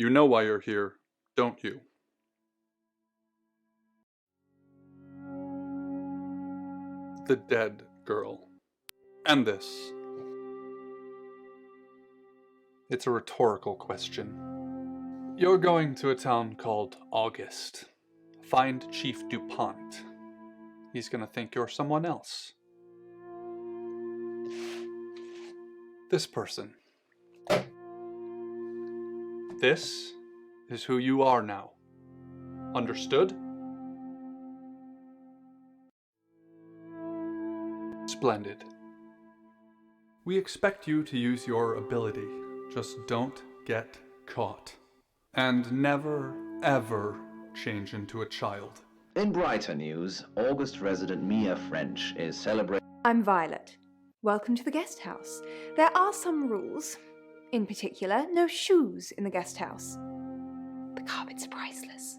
You know why you're here, don't you? The dead girl. And this. It's a rhetorical question. You're going to a town called August. Find Chief DuPont. He's gonna think you're someone else. This person. This is who you are now. Understood? Splendid. We expect you to use your ability. Just don't get caught. And never, ever change into a child. In brighter news, August resident Mia French is celebrating. I'm Violet. Welcome to the guest house. There are some rules. In particular, no shoes in the guest house. The carpets are priceless.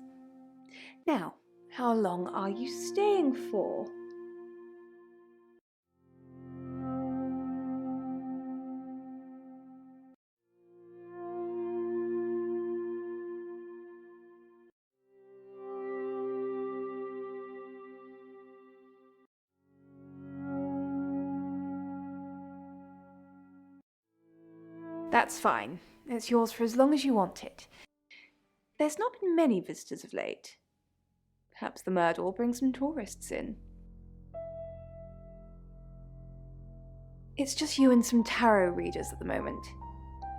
Now, how long are you staying for? That's fine. It's yours for as long as you want it. There's not been many visitors of late. Perhaps the murder will bring some tourists in. It's just you and some tarot readers at the moment.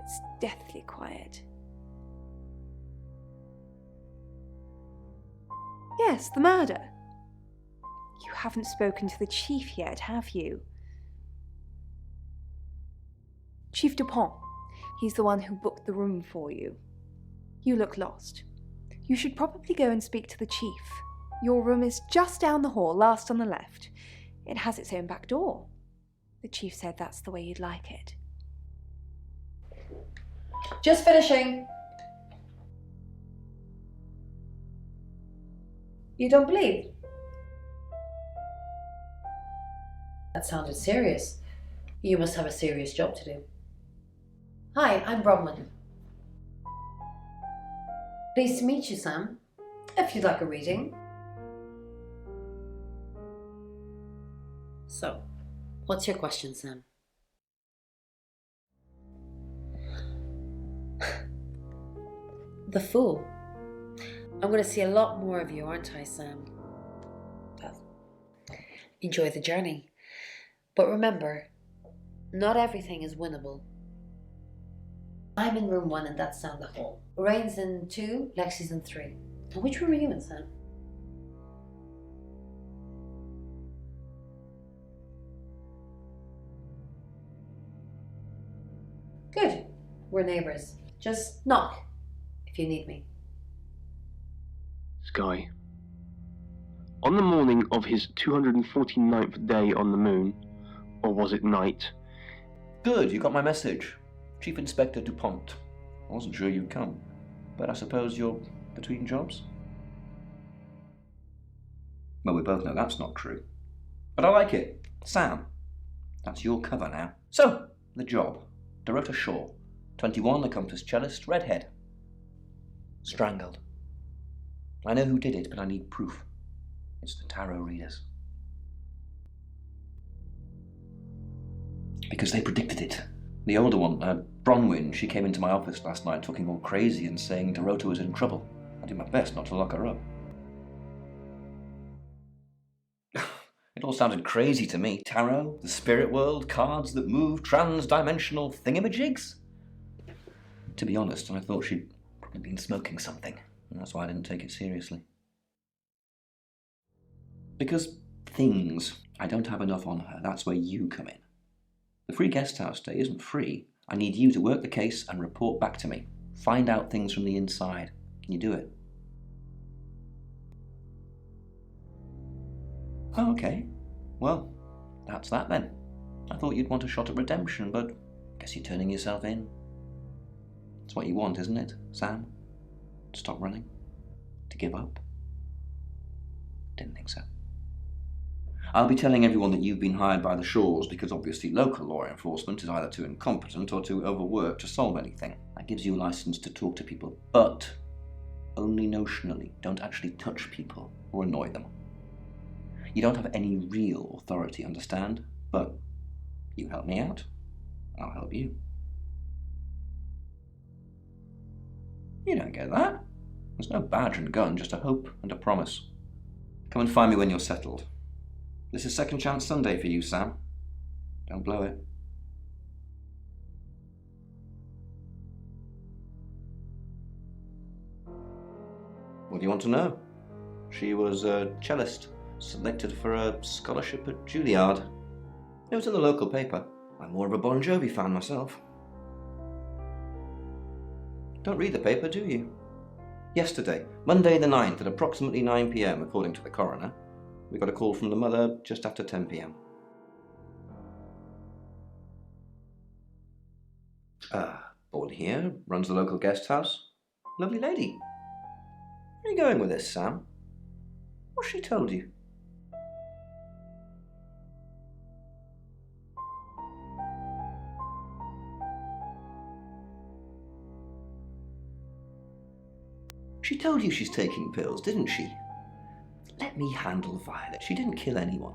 It's deathly quiet. Yes, the murder. You haven't spoken to the chief yet, have you? Chief DuPont. He's the one who booked the room for you. You look lost. You should probably go and speak to the chief. Your room is just down the hall, last on the left. It has its own back door. The chief said that's the way you'd like it. Just finishing. You don't believe? That sounded serious. You must have a serious job to do. Hi, I'm Bronwyn. Pleased to meet you, Sam. If you'd like a reading. So, what's your question, Sam? The Fool. I'm going to see a lot more of you, aren't I, Sam? Well, enjoy the journey. But remember, not everything is winnable. I'm in room 1 and that's down the hall. Lorraine's in 2, Lexi's in 3. And which room are you in, Sam? Good. We're neighbours. Just knock if you need me. Sky. On the morning of his 249th day on the moon, or was it night? Good, you got my message. Chief Inspector DuPont. I wasn't sure you'd come, but I suppose you're between jobs? Well, we both know that's not true. But I like it. Sam, that's your cover now. So, the job. Dorota Shaw, 21, accomplished cellist, redhead. Strangled. I know who did it, but I need proof. It's the tarot readers. Because they predicted it. The older one, Bronwyn, she came into my office last night talking all crazy and saying Dorota was in trouble. I did my best not to lock her up. It all sounded crazy to me. Tarot, the spirit world, cards that move, trans-dimensional thingamajigs. To be honest, I thought she'd probably been smoking something, and that's why I didn't take it seriously. Because things, I don't have enough on her. That's where you come in. The free guest house stay isn't free. I need you to work the case and report back to me. Find out things from the inside. Can you do it? Oh, okay. Well, that's that then. I thought you'd want a shot at redemption, but I guess you're turning yourself in. It's what you want, isn't it, Sam? To stop running? To give up? Didn't think so. I'll be telling everyone that you've been hired by the Shaws because obviously local law enforcement is either too incompetent or too overworked to solve anything. That gives you a license to talk to people, but only notionally. Don't actually touch people or annoy them. You don't have any real authority, understand? But you help me out, I'll help you. You don't get that. There's no badge and gun, just a hope and a promise. Come and find me when you're settled. This is Second Chance Sunday for you, Sam. Don't blow it. What do you want to know? She was a cellist, selected for a scholarship at Juilliard. It was in the local paper. I'm more of a Bon Jovi fan myself. Don't read the paper, do you? Yesterday, Monday the 9th at approximately 9 p.m, according to the coroner, we got a call from the mother just after 10 p.m. Born here, runs the local guest house. Lovely lady. Where are you going with this, Sam? What's she told you? She told you she's taking pills, didn't she? Let me handle Violet. She didn't kill anyone.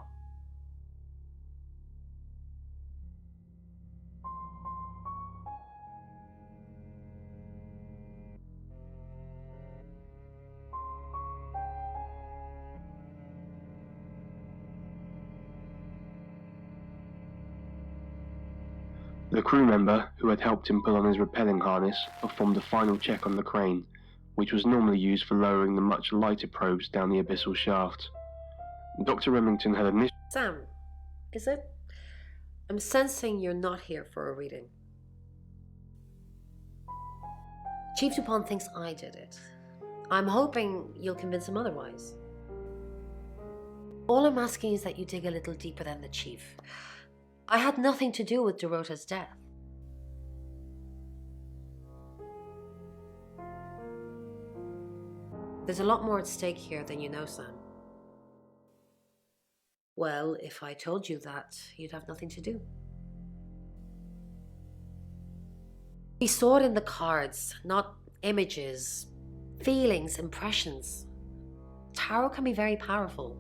The crew member who had helped him pull on his rappelling harness performed a final check on the crane, which was normally used for lowering the much lighter probes down the abyssal shaft. Dr. Remington had initially... Sam, is it? I'm sensing you're not here for a reading. Chief Dupont thinks I did it. I'm hoping you'll convince him otherwise. All I'm asking is that you dig a little deeper than the Chief. I had nothing to do with Dorota's death. There's a lot more at stake here than you know, Sam. Well, if I told you that, you'd have nothing to do. We saw it in the cards, not images, feelings, impressions. Tarot can be very powerful.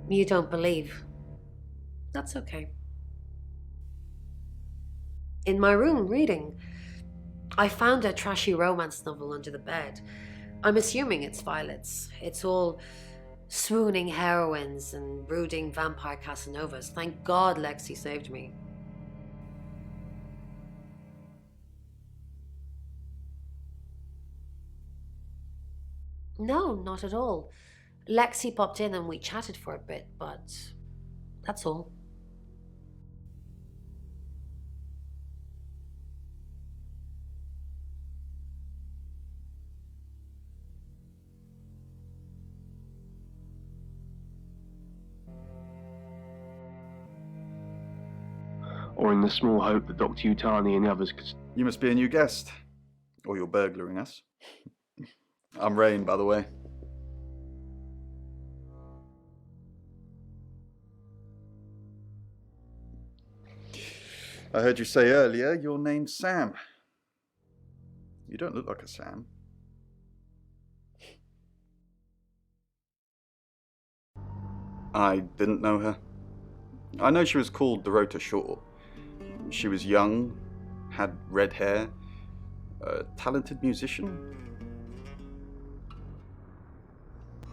You don't believe. That's okay. In my room, reading, I found a trashy romance novel under the bed. I'm assuming it's Violet's. It's all swooning heroines and brooding vampire Casanovas. Thank God Lexi saved me. No, not at all. Lexi popped in and we chatted for a bit, but that's all. or in the small hope that Dr. Utani and the others could... You must be a new guest. Or you're burglaring us. I'm Rain, by the way. I heard you say earlier your name's Sam. You don't look like a Sam. I didn't know her. I know she was called Dorota Shaw. She was young, had red hair, a talented musician.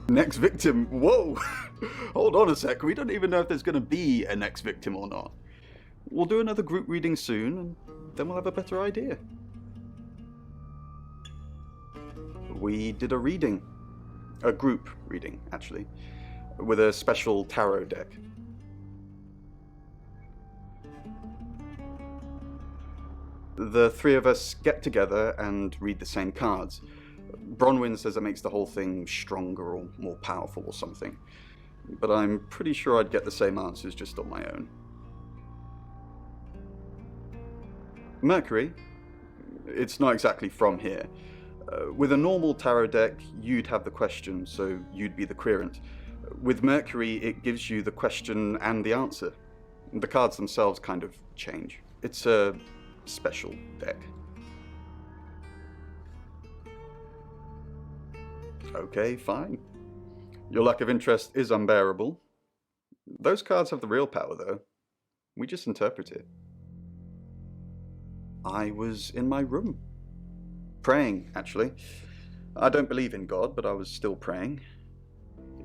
Next victim? Whoa! Hold on a sec, we don't even know if there's going to be a next victim or not. We'll do another group reading soon, and then we'll have a better idea. We did a reading. A group reading, actually. With a special tarot deck. The three of us get together and read the same cards. Bronwyn says it makes the whole thing stronger or more powerful or something. But I'm pretty sure I'd get the same answers just on my own. Mercury? It's not exactly from here. With a normal tarot deck, you'd have the question, so you'd be the querent. With Mercury, it gives you the question and the answer. The cards themselves kind of change. It's a special deck. Okay, fine. Your lack of interest is unbearable. Those cards have the real power, though. We just interpret it. I was in my room. Praying, actually. I don't believe in God, but I was still praying.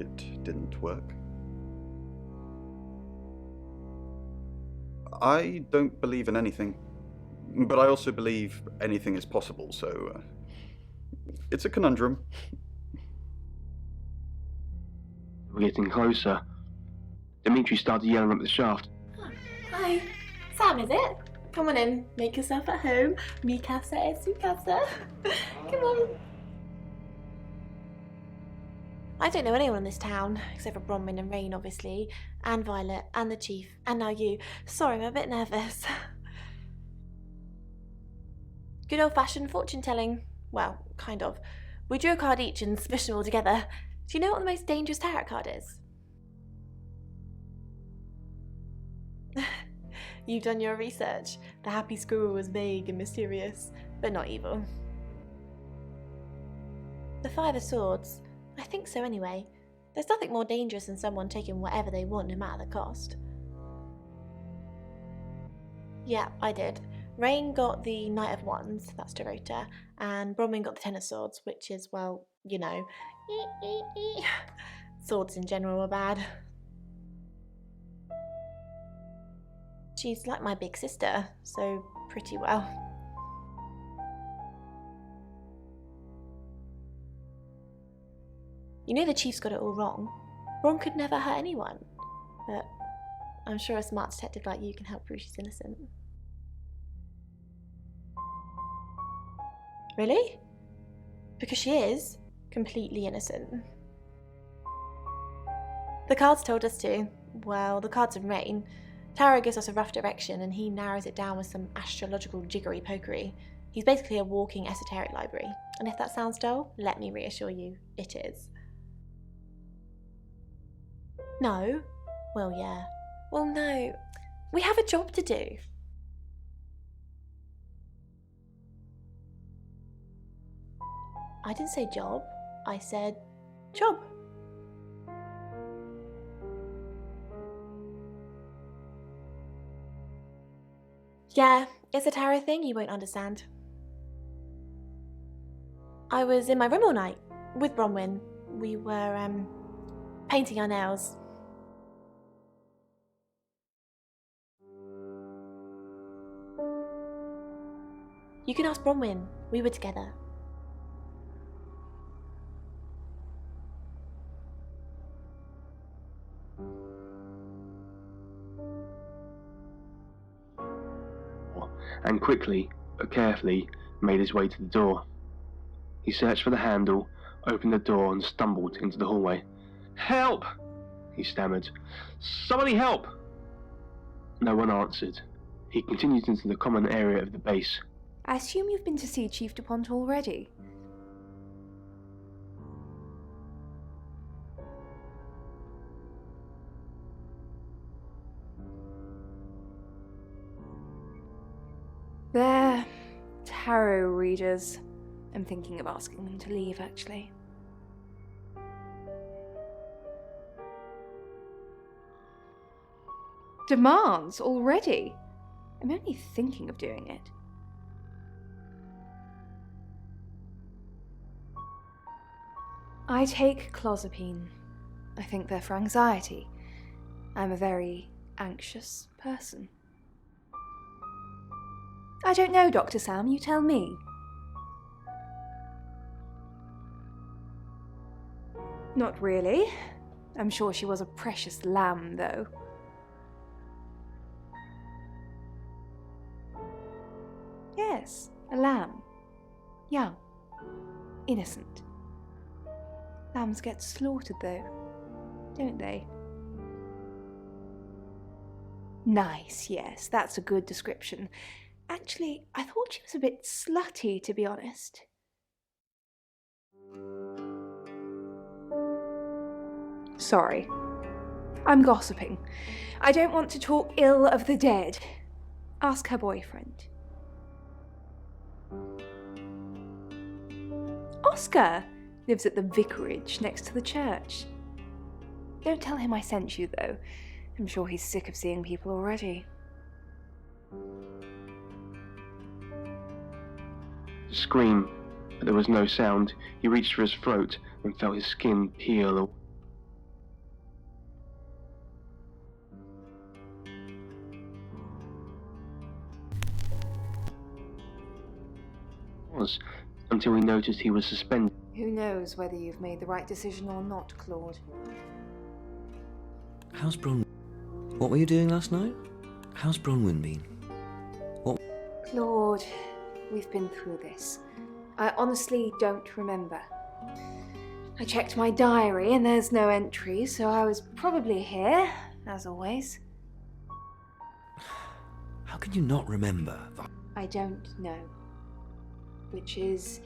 It didn't work. I don't believe in anything, but I also believe anything is possible, so it's a conundrum. We're getting closer. Dimitri started yelling up the shaft. Hi, Sam, is it? Come on in, make yourself at home. Mi casa es su casa. Come on. I don't know anyone in this town, except for Bronwyn and Rain, obviously, and Violet, and the Chief, and now you. Sorry, I'm a bit nervous. Good old-fashioned fortune-telling. Well, kind of. We drew a card each and smushed them all together. Do you know what the most dangerous tarot card is? You've done your research. The happy squirrel was vague and mysterious, but not evil. The Five of Swords. I think so anyway. There's nothing more dangerous than someone taking whatever they want no matter the cost. Yeah, I did. Rain got the Knight of Wands, that's Dorota, and Bronwyn got the Ten of Swords, which is, well, you know, swords in general are bad. She's like my big sister, so pretty well. You know the Chief's got it all wrong. Bron could never hurt anyone, but I'm sure a smart detective like you can help prove she's innocent. Really? Because she is completely innocent. The cards told us to. Well, the cards of Rain. Tarot gives us a rough direction and he narrows it down with some astrological jiggery-pokery. He's basically a walking esoteric library. And if that sounds dull, let me reassure you, it is. No? Well, yeah. Well, no. We have a job to do. I didn't say job. I said job. Yeah, it's a tarot thing you won't understand. I was in my room all night with Bronwyn. We were painting our nails. You can ask Bronwyn. We were together. And quickly, but carefully, made his way to the door. He searched for the handle, opened the door and stumbled into the hallway. "Help!" he stammered. "Somebody help!" No one answered. He continued into the common area of the base. I assume you've been to see Chief DuPont already? They're tarot readers. I'm thinking of asking them to leave, actually. Demands already? I'm only thinking of doing it. I take clozapine. I think they're for anxiety. I'm a very anxious person. I don't know, Dr. Sam, you tell me. Not really. I'm sure she was a precious lamb, though. Yes, a lamb. Young. Innocent. Lambs get slaughtered, though, don't they? Nice, yes, that's a good description. Actually, I thought she was a bit slutty, to be honest. Sorry. I'm gossiping. I don't want to talk ill of the dead. Ask her boyfriend. Oscar lives at the vicarage next to the church. Don't tell him I sent you, though. I'm sure he's sick of seeing people already. To scream, but there was no sound. He reached for his throat and felt his skin peel. Until he noticed he was suspended. Who knows whether you've made the right decision or not, Claude? How's Bronwyn? What were you doing last night? How's Bronwyn been? Claude, we've been through this. I honestly don't remember. I checked my diary and there's no entry, so I was probably here, as always. How can you not remember? I don't know. Which is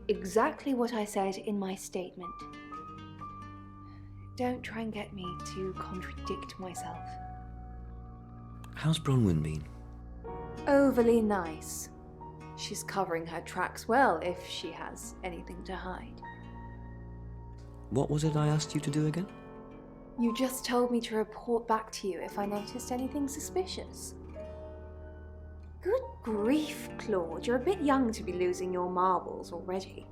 exactly what I said in my statement. Don't try and get me to contradict myself. How's Bronwyn been? Overly nice. She's covering her tracks well if she has anything to hide. What was it I asked you to do again? You just told me to report back to you if I noticed anything suspicious. Good grief, Claude, you're a bit young to be losing your marbles already.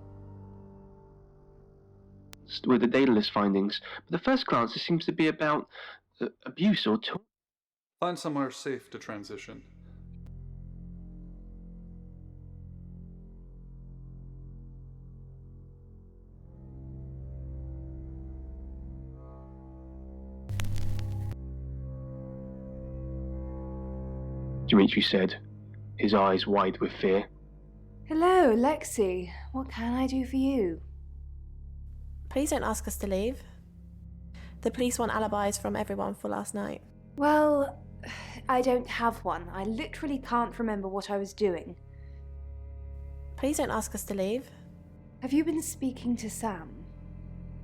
With the Daedalus findings, but at first glance it seems to be about abuse or torture. Find somewhere safe to transition. Dimitri said, his eyes wide with fear. Hello, Lexi. What can I do for you? Please don't ask us to leave. The police want alibis from everyone for last night. Well, I don't have one. I literally can't remember what I was doing. Please don't ask us to leave. Have you been speaking to Sam?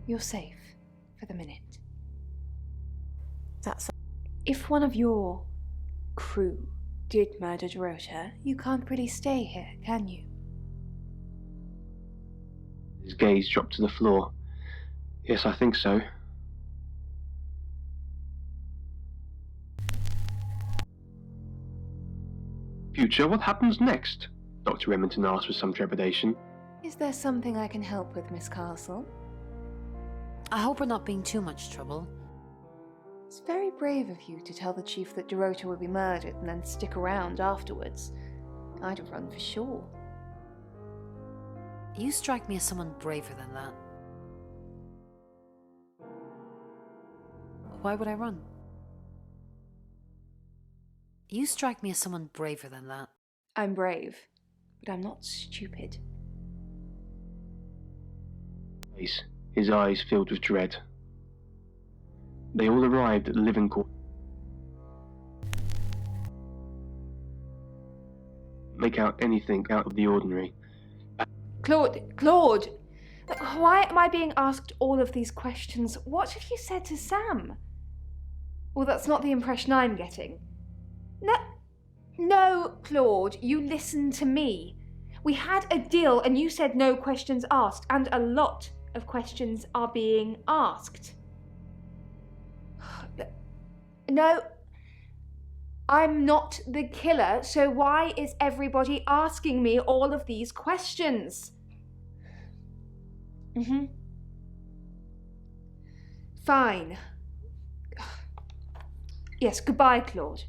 You're safe for the minute. That's... If one of your crew did murder Dorota, you can't really stay here, can you? His gaze dropped to the floor. Yes, I think so. Future, what happens next? Dr. Remington asked with some trepidation. Is there something I can help with, Miss Castle? I hope we're not being too much trouble. It's very brave of you to tell the chief that Dorota will be murdered and then stick around afterwards. I'd have run for sure. You strike me as someone braver than that. Why would I run? You strike me as someone braver than that. I'm brave, but I'm not stupid. His eyes filled with dread. They all arrived at the living quarters. Make out anything out of the ordinary. Claude! Why am I being asked all of these questions? What have you said to Sam? Well, that's not the impression I'm getting. No, Claude, you listen to me. We had a deal and you said no questions asked, and a lot of questions are being asked. No, I'm not the killer, so why is everybody asking me all of these questions? Fine. Yes, goodbye, Claude.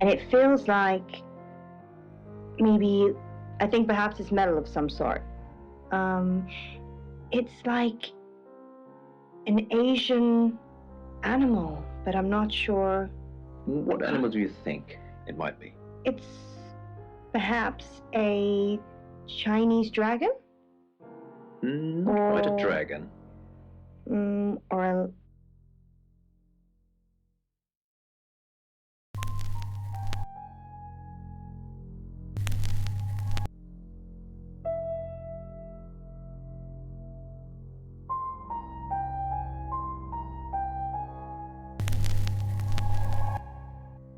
And it feels like maybe, I think perhaps it's metal of some sort. It's like an Asian animal, but I'm not sure. What animal do you think it might be? It's perhaps a Chinese dragon? Not quite a dragon. Or a...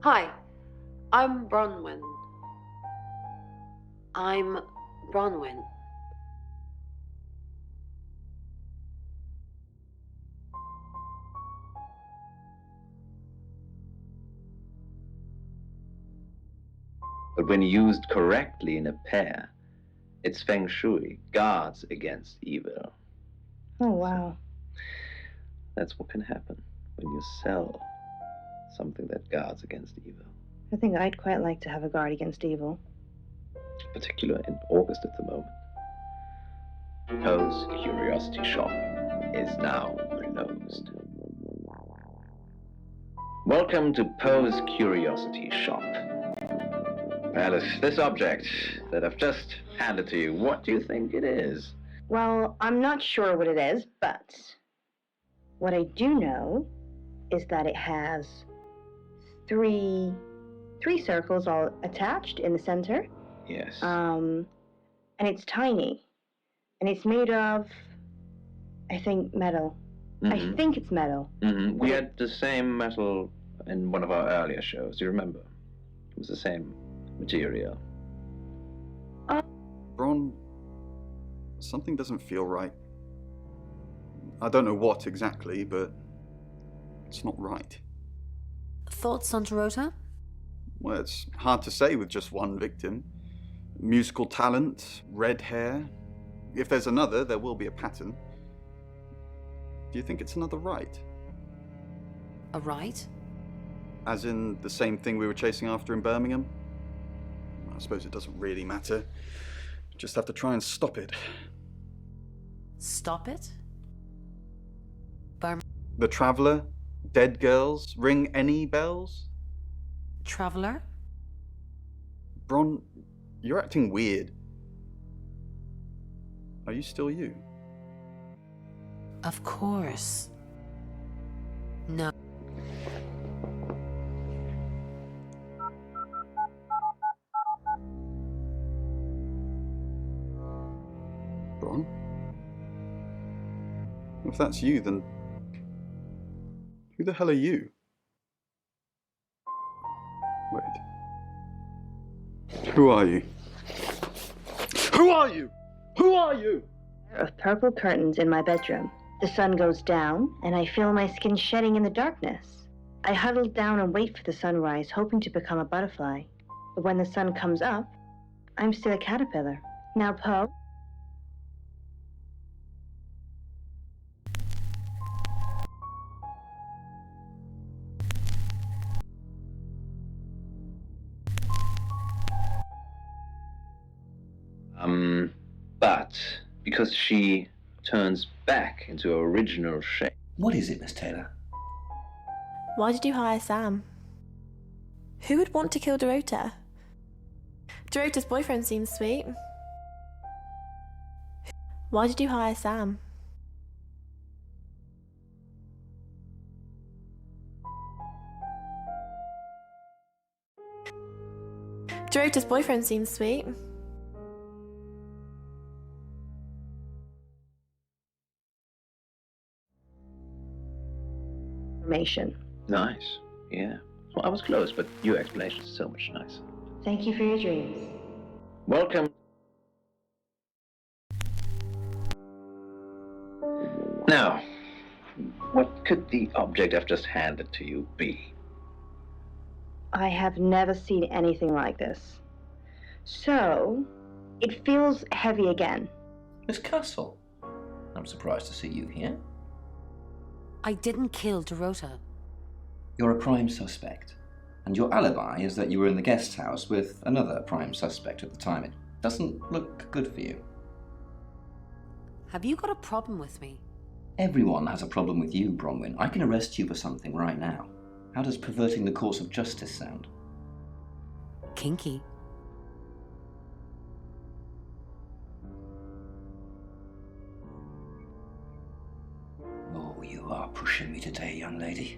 Hi, I'm Bronwyn. But when used correctly in a pair, it's feng shui, guards against evil. Oh, wow. That's what can happen when you sell something that guards against evil. I think I'd quite like to have a guard against evil. Particularly in August at the moment. Poe's Curiosity Shop is now closed. Welcome to Poe's Curiosity Shop. Alice, this object that I've just handed to you, what do you think it is? Well, I'm not sure what it is, but what I do know is that it has three circles all attached in the center. Yes. And it's tiny. And it's made of, I think, metal. I think it's metal. We had the same metal in one of our earlier shows, do you remember? It was the same material. Bron, something doesn't feel right. I don't know what exactly, but it's not right. Thoughts on Dorota? Well, it's hard to say with just one victim. Musical talent, red hair. If there's another, there will be a pattern. Do you think it's another right? A right? As in the same thing we were chasing after in Birmingham? I suppose it doesn't really matter. Just have to try and stop it. Stop it? The Traveller? Dead girls? Ring any bells? Traveller? Bron, you're acting weird. Are you still you? Of course. No. Bron? If that's you, then who the hell are you? Wait. Who are you? Who are you? Who are you? Of purple curtains in my bedroom. The sun goes down, and I feel my skin shedding in the darkness. I huddle down and wait for the sunrise, hoping to become a butterfly. But when the sun comes up, I'm still a caterpillar. Now, Poe. But because she turns back into her original shape. What is it, Miss Taylor? Why did you hire Sam? Who would want to kill Dorota? Dorota's boyfriend seems sweet. Why did you hire Sam? Dorota's boyfriend seems sweet. Information. Nice. Yeah. Well, I was close, but your explanation is so much nicer. Thank you for your dreams. Welcome. Now, what could the object I've just handed to you be? I have never seen anything like this. So, it feels heavy again. Miss Castle. I'm surprised to see you here. I didn't kill Dorota. You're a prime suspect. And your alibi is that you were in the guest house with another prime suspect at the time. It doesn't look good for you. Have you got a problem with me? Everyone has a problem with you, Bronwyn. I can arrest you for something right now. How does perverting the course of justice sound? Kinky. Oh, you are pushing me today, young lady.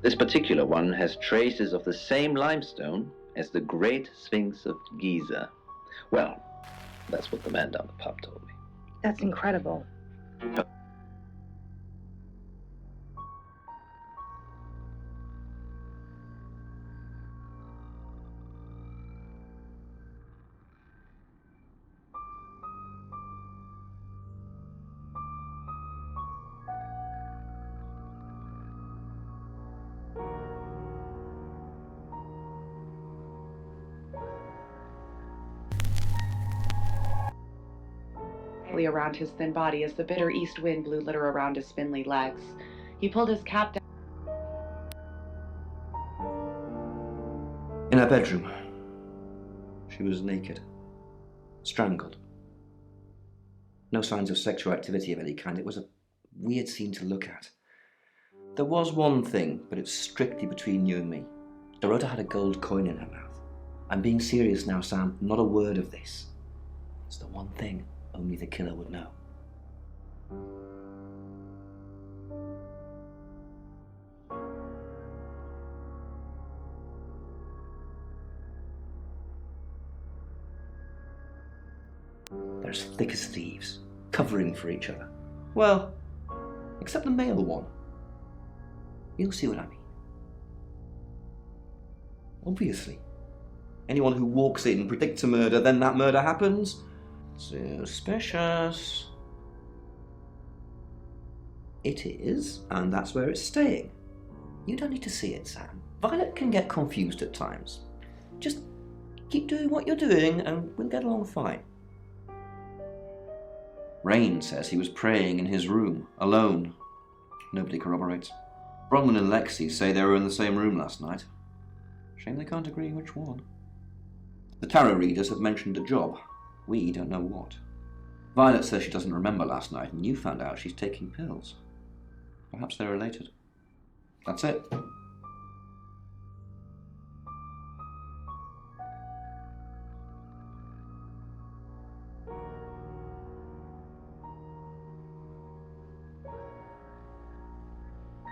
This particular one has traces of the same limestone as the Great Sphinx of Giza. Well, that's what the man down the pub told me. That's incredible. tightly around his thin body as the bitter east wind blew litter around his spindly legs. He pulled his cap down. In her bedroom, she was naked, strangled. No signs of sexual activity of any kind. It was a weird scene to look at. There was one thing, but it's strictly between you and me. Dorota had a gold coin in her mouth. I'm being serious now, Sam. Not a word of this. It's the one thing only the killer would know. They're as thick as thieves, covering for each other. Well, except the male one. You'll see what I mean. Obviously. Anyone who walks in, predicts a murder, then that murder happens? Suspicious. It is, and that's where it's staying. You don't need to see it, Sam. Violet can get confused at times. Just keep doing what you're doing and we'll get along fine. Rain says he was praying in his room, alone. Nobody corroborates. Bronwyn and Lexi say they were in the same room last night. Shame they can't agree which one. The tarot readers have mentioned a job. We don't know what. Violet says she doesn't remember last night, and you found out she's taking pills. Perhaps they're related. That's it.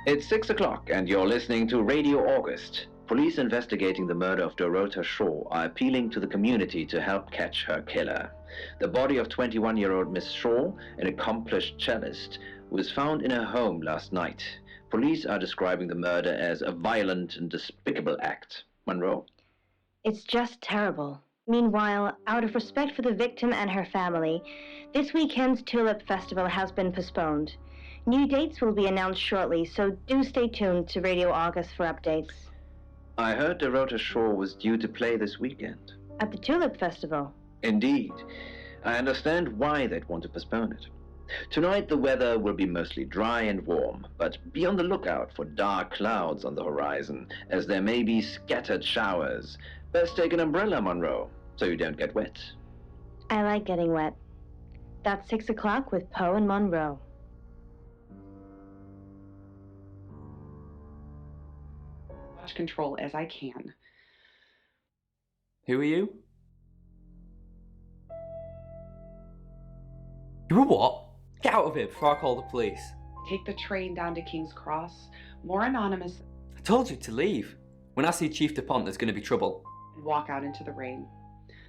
It's 6 o'clock and you're listening to Radio August. Police investigating the murder of Dorota Shaw are appealing to the community to help catch her killer. The body of 21-year-old Miss Shaw, an accomplished cellist, was found in her home last night. Police are describing the murder as a violent and despicable act. Monroe? It's just terrible. Meanwhile, out of respect for the victim and her family, this weekend's Tulip Festival has been postponed. New dates will be announced shortly, so do stay tuned to Radio August for updates. I heard Dorota Shaw was due to play this weekend. At the Tulip Festival? Indeed. I understand why they'd want to postpone it. Tonight the weather will be mostly dry and warm, but be on the lookout for dark clouds on the horizon, as there may be scattered showers. Best take an umbrella, Monroe, so you don't get wet. I like getting wet. That's 6 o'clock with Poe and Monroe. Control as I can. Who are you? You were what? Get out of here before I call the police. Take the train down to King's Cross. More anonymous. I told you to leave. When I see Chief DuPont, there's going to be trouble. And walk out into the rain.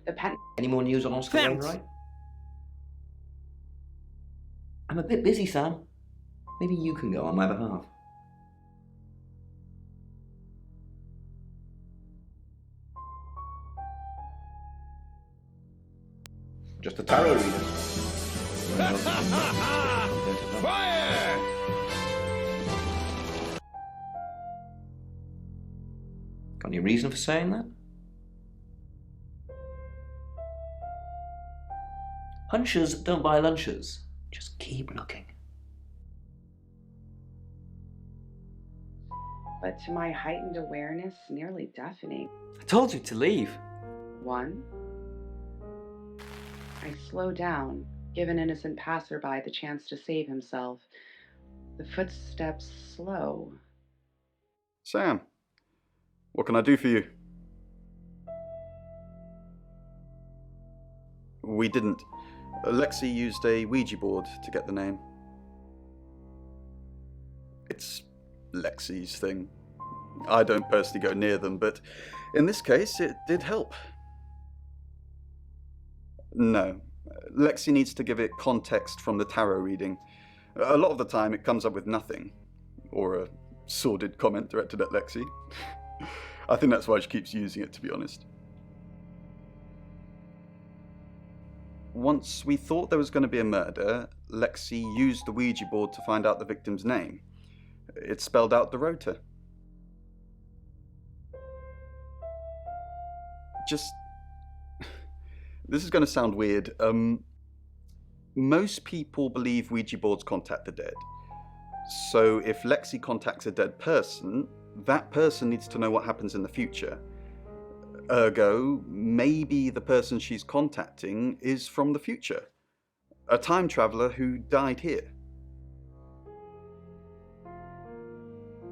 The pen. Any more news on Oscar Wainwright? I'm a bit busy, Sam. Maybe you can go on my behalf. Just a tarot reader. Fire! Got any reason for saying that? Hunchers don't buy lunches. Just keep looking. But to my heightened awareness, nearly deafening. I told you to leave. 1. I slow down, give an innocent passerby the chance to save himself. The footsteps slow. Sam, what can I do for you? We didn't. Lexi used a Ouija board to get the name. It's Lexi's thing. I don't personally go near them, but in this case, it did help. No. Lexi needs to give it context from the tarot reading. A lot of the time it comes up with nothing. Or a sordid comment directed at Lexi. I think that's why she keeps using it, to be honest. Once we thought there was going to be a murder, Lexi used the Ouija board to find out the victim's name. It spelled out Dorota. Just... This is going to sound weird. Most people believe Ouija boards contact the dead. So if Lexi contacts a dead person, that person needs to know what happens in the future. Ergo, maybe the person she's contacting is from the future. A time traveler who died here.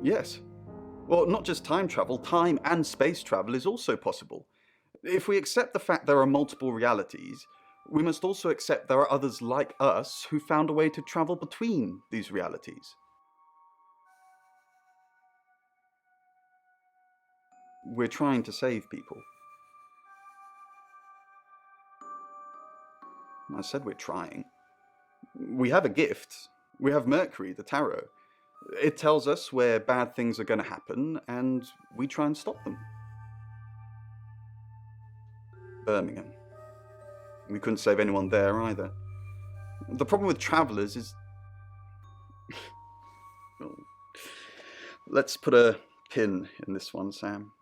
Yes. Well, not just time travel, time and space travel is also possible. If we accept the fact there are multiple realities, we must also accept there are others like us who found a way to travel between these realities. We're trying to save people. I said we're trying. We have a gift. We have Mercury, the tarot. It tells us where bad things are going to happen, and we try and stop them. Birmingham. We couldn't save anyone there either. The problem with travellers is... Well, let's put a pin in this one, Sam.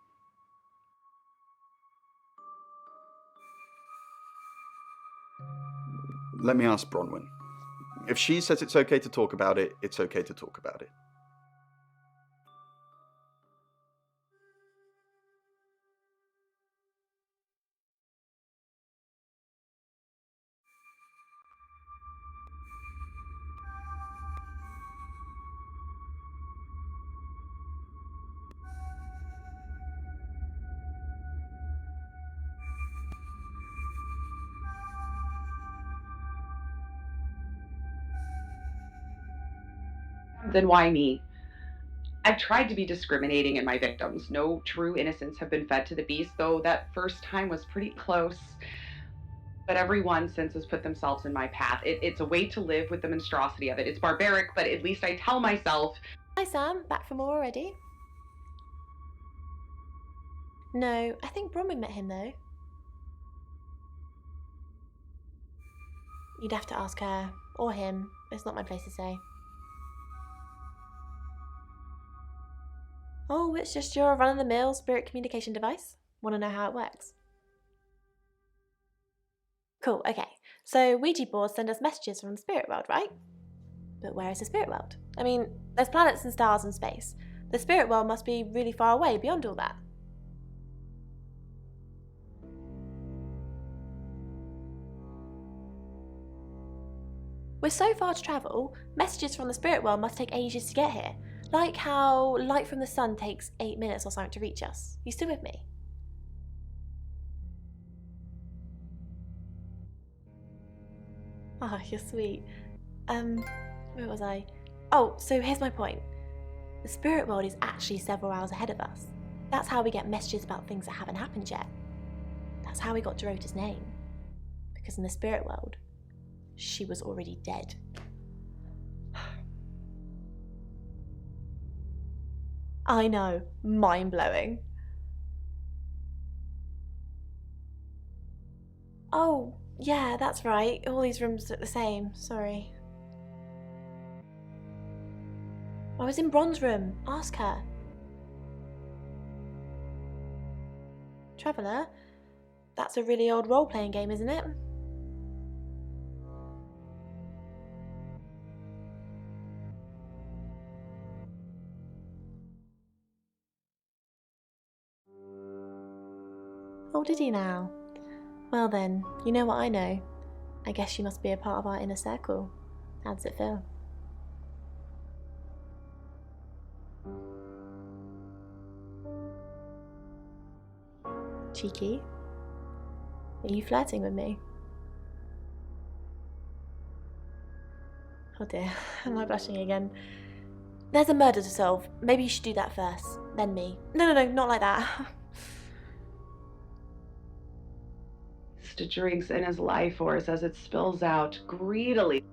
Let me ask Bronwyn. If she says it's okay to talk about it, it's okay to talk about it. Then why me? I've tried to be discriminating in my victims. No true innocents have been fed to the beast, though that first time was pretty close. But everyone since has put themselves in my path. It's a way to live with the monstrosity of it. It's barbaric, but at least I tell myself... Hi Sam, back from more already? No, I think Bronwyn met him though. You'd have to ask her, or him. It's not my place to say. Oh, it's just your run-of-the-mill spirit communication device? Want to know how it works? Cool, okay. So Ouija boards send us messages from the spirit world, right? But where is the spirit world? I mean, there's planets and stars in space. The spirit world must be really far away beyond all that. With so far to travel, messages from the spirit world must take ages to get here. Like how light from the sun takes 8 minutes or something to reach us. You still with me? Oh, you're sweet. Where was I? Oh, so here's my point. The spirit world is actually several hours ahead of us. That's how we get messages about things that haven't happened yet. That's how we got Dorota's name. Because in the spirit world, she was already dead. I know, mind-blowing. Oh, yeah, that's right. All these rooms look the same. Sorry. I was in Bron's room. Ask her. Traveller? That's a really old role-playing game, isn't it? Oh, did he now? Well then, you know what I know. I guess you must be a part of our inner circle. How does it feel? Cheeky? Are you flirting with me? Oh dear, am I blushing again? There's a murder to solve. Maybe you should do that first, then me. No, not like that. Drinks in his life force as it spills out greedily.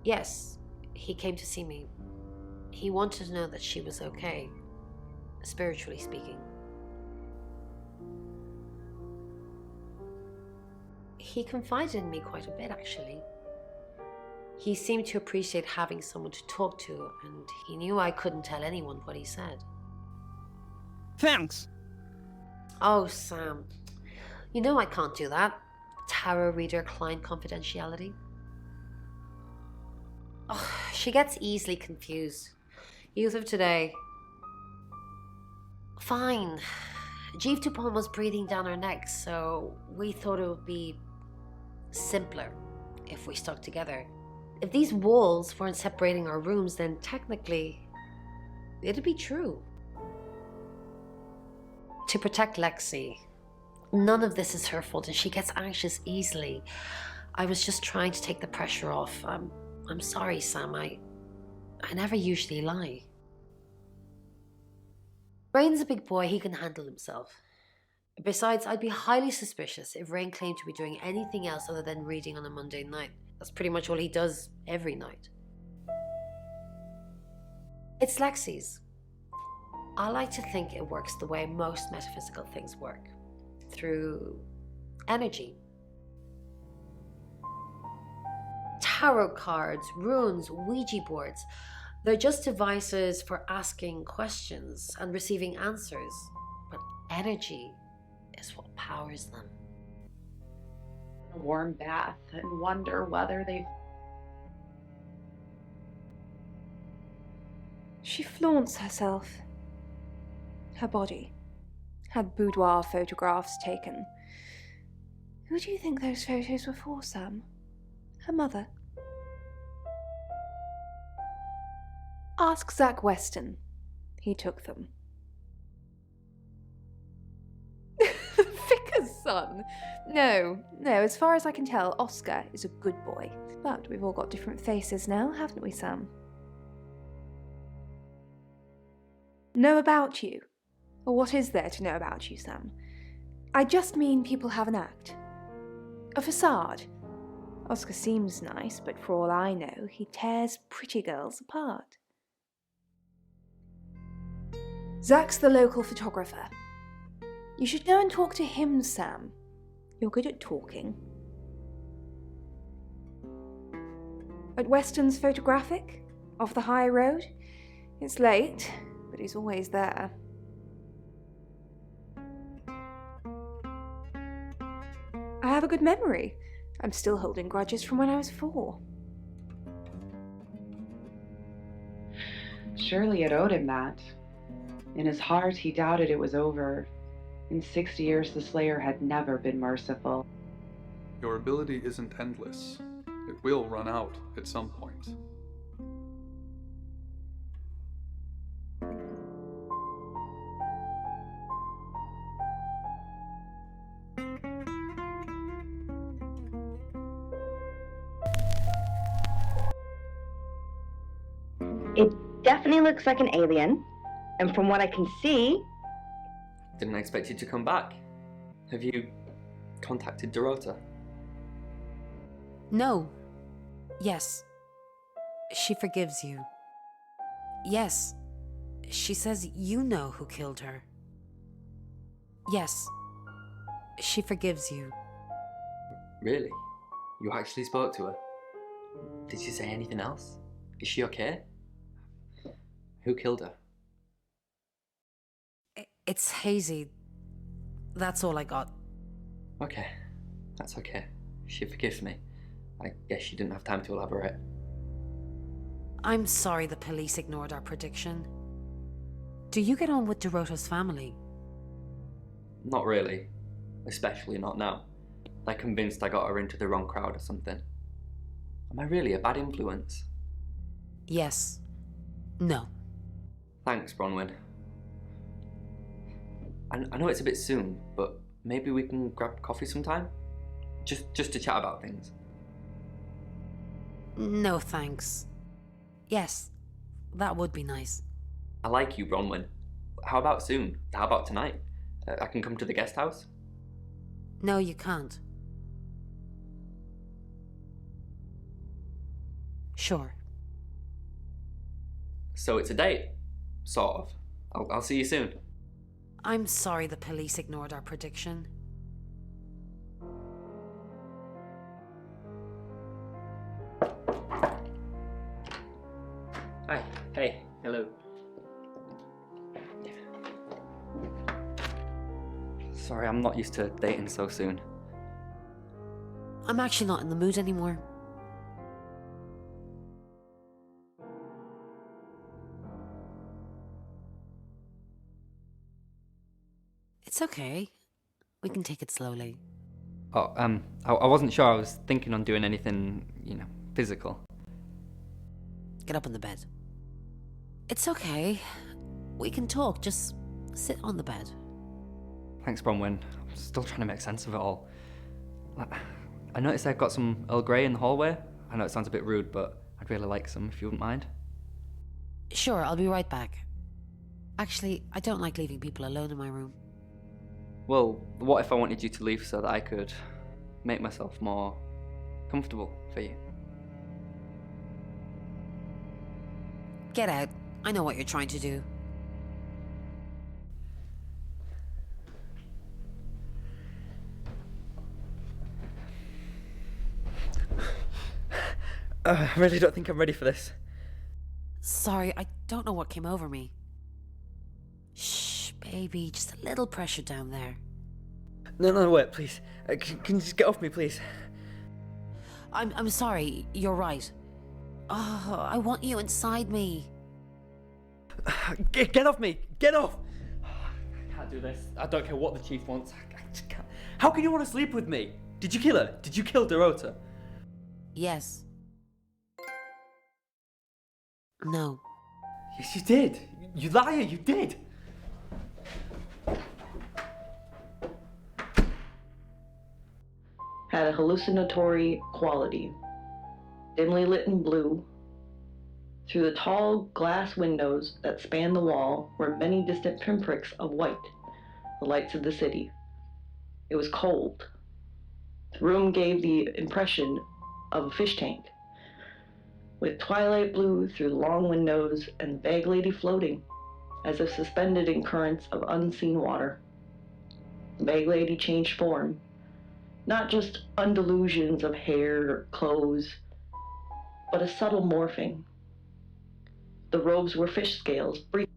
Yes, he came to see me. He wanted to know that she was okay, spiritually speaking. He confided in me quite a bit, actually. He seemed to appreciate having someone to talk to, and he knew I couldn't tell anyone what he said. Thanks. Oh, Sam. You know I can't do that. Tarot reader client confidentiality. Oh, she gets easily confused. Youth of today. Fine. Jeeve Dupont was breathing down her neck, so we thought it would be simpler if we stuck together. If these walls weren't separating our rooms, then technically it'd be true. To protect Lexi. None of this is her fault, and she gets anxious easily. I was just trying to take the pressure off. I'm sorry, Sam. I never usually lie. Rain's a big boy. He can handle himself. Besides, I'd be highly suspicious if Rain claimed to be doing anything else other than reading on a Monday night. That's pretty much all he does every night. It's Lexi's. I like to think it works the way most metaphysical things work. Through energy. Tarot cards, runes, Ouija boards. They're just devices for asking questions and receiving answers. But energy is what powers them. A warm bath and wonder whether they've... She flaunts herself. Her body. Had boudoir photographs taken. Who do you think those photos were for, Sam? Her mother? Ask Zach Weston. He took them. Vicar's son? No, as far as I can tell, Oscar is a good boy. But we've all got different faces now, haven't we, Sam? Know about you? Or what is there to know about you, Sam? I just mean people have an act. A facade. Oscar seems nice, but for all I know, he tears pretty girls apart. Zach's the local photographer. You should go and talk to him, Sam. You're good at talking. At Weston's Photographic, off the high road. It's late, but he's always there. I have a good memory. I'm still holding grudges from when I was 4. Surely it owed him that. In his heart, he doubted it was over. In 6 years, the Slayer had never been merciful. Your ability isn't endless. It will run out at some point. It definitely looks like an alien, and from what I can see... Didn't expect you to come back. Have you contacted Dorota? No. Yes. She forgives you. Yes. She says you know who killed her. Yes. She forgives you. Really? You actually spoke to her? Did she say anything else? Is she okay? Who killed her? It's hazy. That's all I got. Okay, that's okay. She forgives me. I guess she didn't have time to elaborate. I'm sorry the police ignored our prediction. Do you get on with Dorota's family? Not really. Especially not now. They're convinced I got her into the wrong crowd or something. Am I really a bad influence? Yes. No. Thanks, Bronwyn. I know it's a bit soon, but maybe we can grab coffee sometime? Just to chat about things. No, thanks. Yes, that would be nice. I like you, Bronwyn. How about soon? How about tonight? I can come to the guest house? No, you can't. Sure. So it's a date? Sort of. I'll see you soon. I'm sorry the police ignored our prediction. Hi. Hey. Hello. Sorry, I'm not used to dating so soon. I'm actually not in the mood anymore. It's okay. We can take it slowly. Oh, I wasn't sure. I was thinking on doing anything, physical. Get up on the bed. It's okay. We can talk. Just sit on the bed. Thanks, Bronwyn. I'm still trying to make sense of it all. I noticed I've got some Earl Grey in the hallway. I know it sounds a bit rude, but I'd really like some if you wouldn't mind. Sure, I'll be right back. Actually, I don't like leaving people alone in my room. Well, what if I wanted you to leave so that I could make myself more comfortable for you? Get out. I know what you're trying to do. I really don't think I'm ready for this. Sorry, I don't know what came over me. Shh, baby, just a little pressure down there. No, wait, please. Can you just get off me, please? I'm sorry, you're right. Oh, I want you inside me. Get off me! Get off! I can't do this. I don't care what the chief wants. I just can't. How can you want to sleep with me? Did you kill her? Did you kill Dorota? Yes. No. Yes, you did. You liar, you did. Had a hallucinatory quality. Dimly lit in blue, through the tall glass windows that spanned the wall were many distant pinpricks of white, the lights of the city. It was cold. The room gave the impression of a fish tank, with twilight blue through the long windows and the bag lady floating, as if suspended in currents of unseen water. The bag lady changed form, not just undulations of hair or clothes, but a subtle morphing. The robes were fish scales, brief.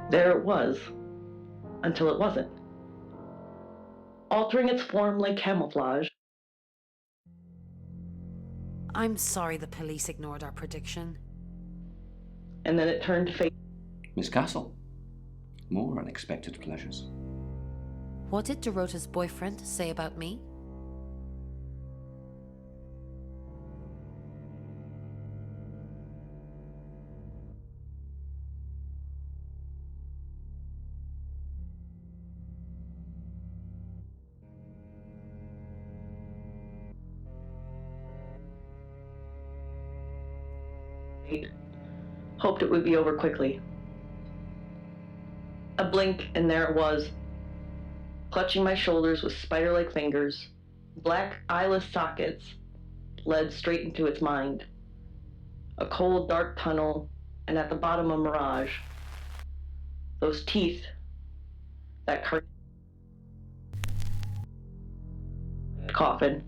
There it was, until it wasn't. Altering its form like camouflage. I'm sorry the police ignored our prediction. And then it turned to face. Miss Castle, more unexpected pleasures. What did Dorota's boyfriend say about me? Hoped it would be over quickly. A blink, and there it was, clutching my shoulders with spider-like fingers. Black eyeless sockets led straight into its mind. A cold, dark tunnel, and at the bottom a mirage. Those teeth, that coffin.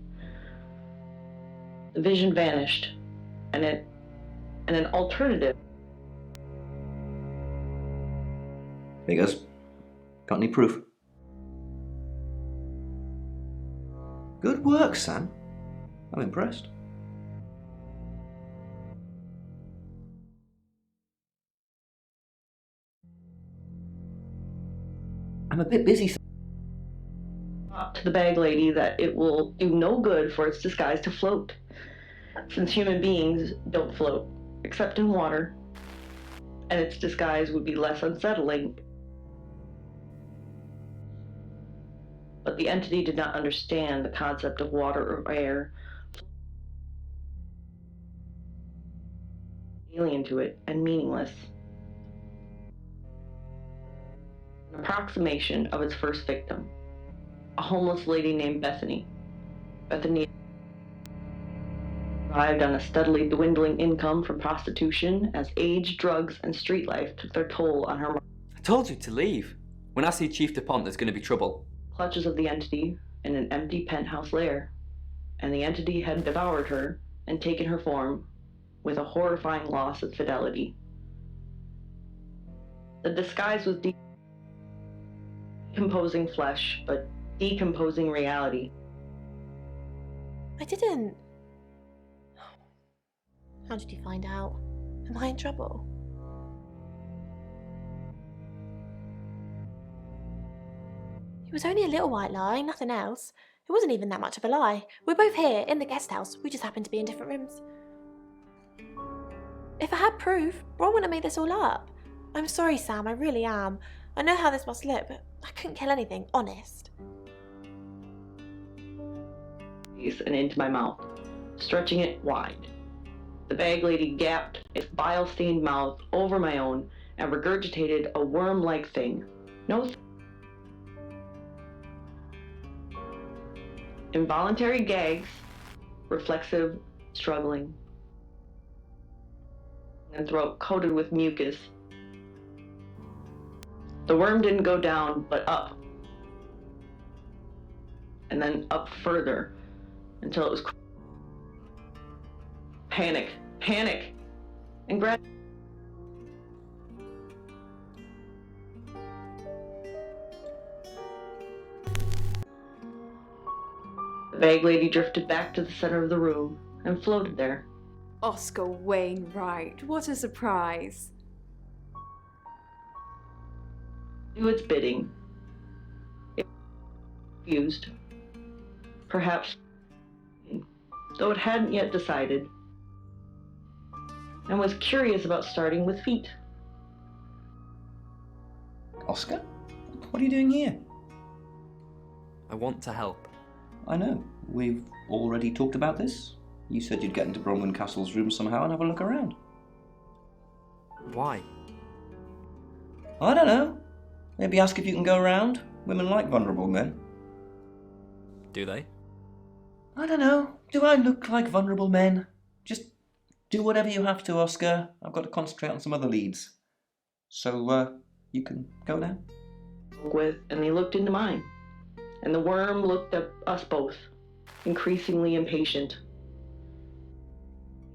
The vision vanished, and an alternative. Figures. Got any proof? Good work, Sam. I'm impressed. I'm a bit busy. To the bag lady that it will do no good for its disguise to float, since human beings don't float, except in water, and its disguise would be less unsettling. But the entity did not understand the concept of water or air, alien to it and meaningless. An approximation of its first victim, a homeless lady named Bethany. Bethany survived on a steadily dwindling income from prostitution as age, drugs, and street life took their toll on her I told you to leave. When I see Chief DuPont, there's going to be trouble. clutches of the entity in an empty penthouse lair, and the entity had devoured her and taken her form with a horrifying loss of fidelity. The disguise was decomposing flesh, but decomposing reality. I didn't. How did you find out? Am I in trouble? It was only a little white lie, nothing else. It wasn't even that much of a lie. We're both here, in the guest house. We just happened to be in different rooms. If I had proof, Ron wouldn't have made this all up. I'm sorry, Sam, I really am. I know how this must look, but I couldn't kill anything, honest. And into my mouth, stretching it wide. The bag lady gapped its bile-stained mouth over my own and regurgitated a worm-like thing. No. Involuntary gags, reflexive struggling, and throat coated with mucus. The worm didn't go down, but up. And then up further until it was panic, and the bag lady drifted back to the center of the room and floated there. Oscar Wainwright, what a surprise. Do its bidding. It refused. Perhaps, though it hadn't yet decided, and was curious about starting with feet. Oscar? What are you doing here? I want to help. I know. We've already talked about this. You said you'd get into Bronwyn Castle's room somehow and have a look around. Why? I don't know. Maybe ask if you can go around. Women like vulnerable men. Do they? I don't know. Do I look like vulnerable men? Just do whatever you have to, Oscar. I've got to concentrate on some other leads. So, you can go now. And they looked into mine. And the worm looked at us both, increasingly impatient.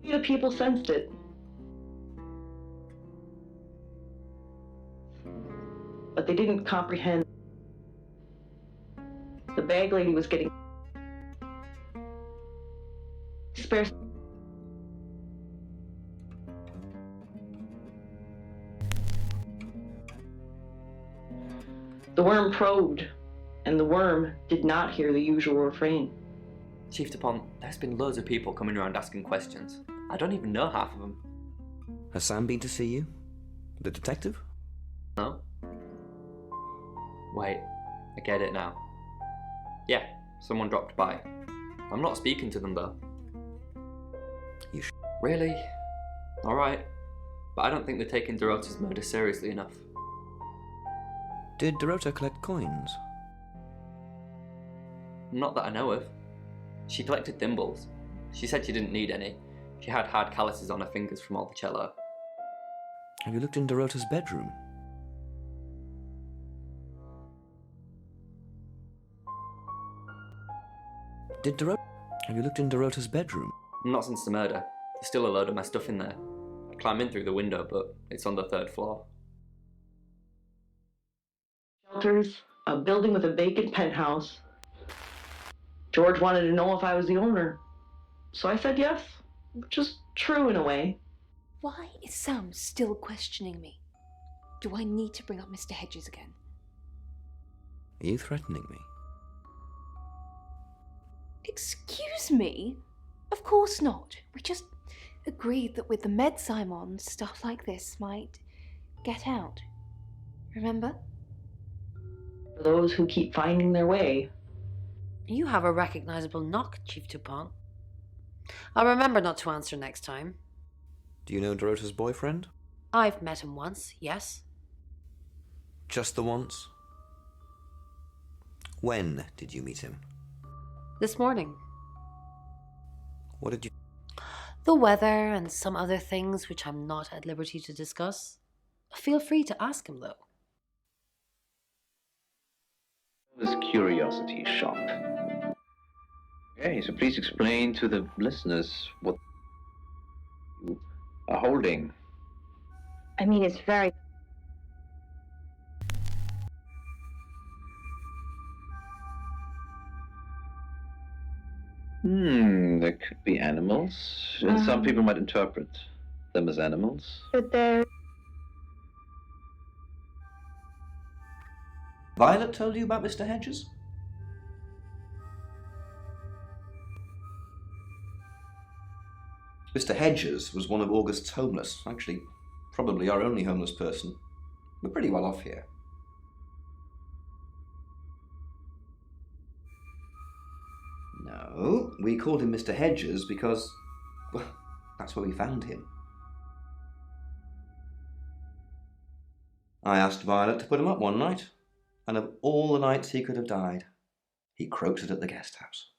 The people sensed it. But they didn't comprehend. The bag lady was getting spare. The worm probed, and the worm did not hear the usual refrain. Chief DuPont, there's been loads of people coming around asking questions. I don't even know half of them. Has Sam been to see you? The detective? No. Wait, I get it now. Yeah, someone dropped by. I'm not speaking to them though. You Really? Alright. But I don't think they're taking Dorota's murder seriously enough. Did Dorota collect coins? Not that I know of. She collected thimbles. She said she didn't need any. She had hard calluses on her fingers from all the cello. Have you looked in Dorota's bedroom? Have you looked in Dorota's bedroom? Not since the murder. There's still a load of my stuff in there. I climb in through the window, but it's on the 3rd floor. Shelters, a building with a vacant penthouse. George wanted to know if I was the owner. So I said yes, which is true in a way. Why is Sam still questioning me? Do I need to bring up Mr. Hedges again? Are you threatening me? Excuse me? Of course not. We just agreed that with the meds I'm on, stuff like this might get out. Remember? For those who keep finding their way. You have a recognizable knock, Chief DuPont. I'll remember not to answer next time. Do you know Dorota's boyfriend? I've met him once, yes. Just the once? When did you meet him? This morning. What did you... The weather and some other things which I'm not at liberty to discuss. Feel free to ask him, though. This curiosity shop. Okay, so please explain to the listeners what you are holding. I mean, it's very... There could be animals, and some people might interpret them as animals. But they're... Violet told you about Mr. Hedges? Mr. Hedges was one of August's homeless, actually, probably our only homeless person. We're pretty well off here. No, we called him Mr. Hedges because, well, that's where we found him. I asked Violet to put him up one night, and of all the nights he could have died, he croaked it at the guest house.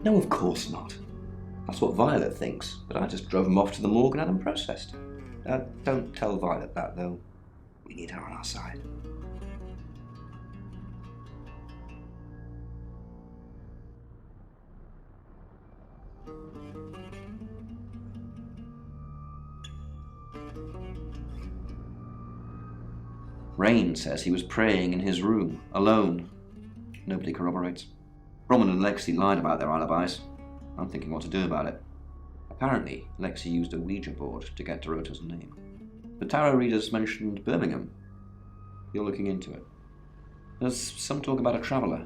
No, of course not. That's what Violet thinks, but I just drove him off to the morgue and had him processed. Don't tell Violet that, though. We need her on our side. Rain says he was praying in his room, alone. Nobody corroborates. Bronwyn and Lexi lied about their alibis. I'm thinking what to do about it. Apparently, Lexi used a Ouija board to get Dorota's name. The tarot readers mentioned Birmingham. You're looking into it. There's some talk about a traveller,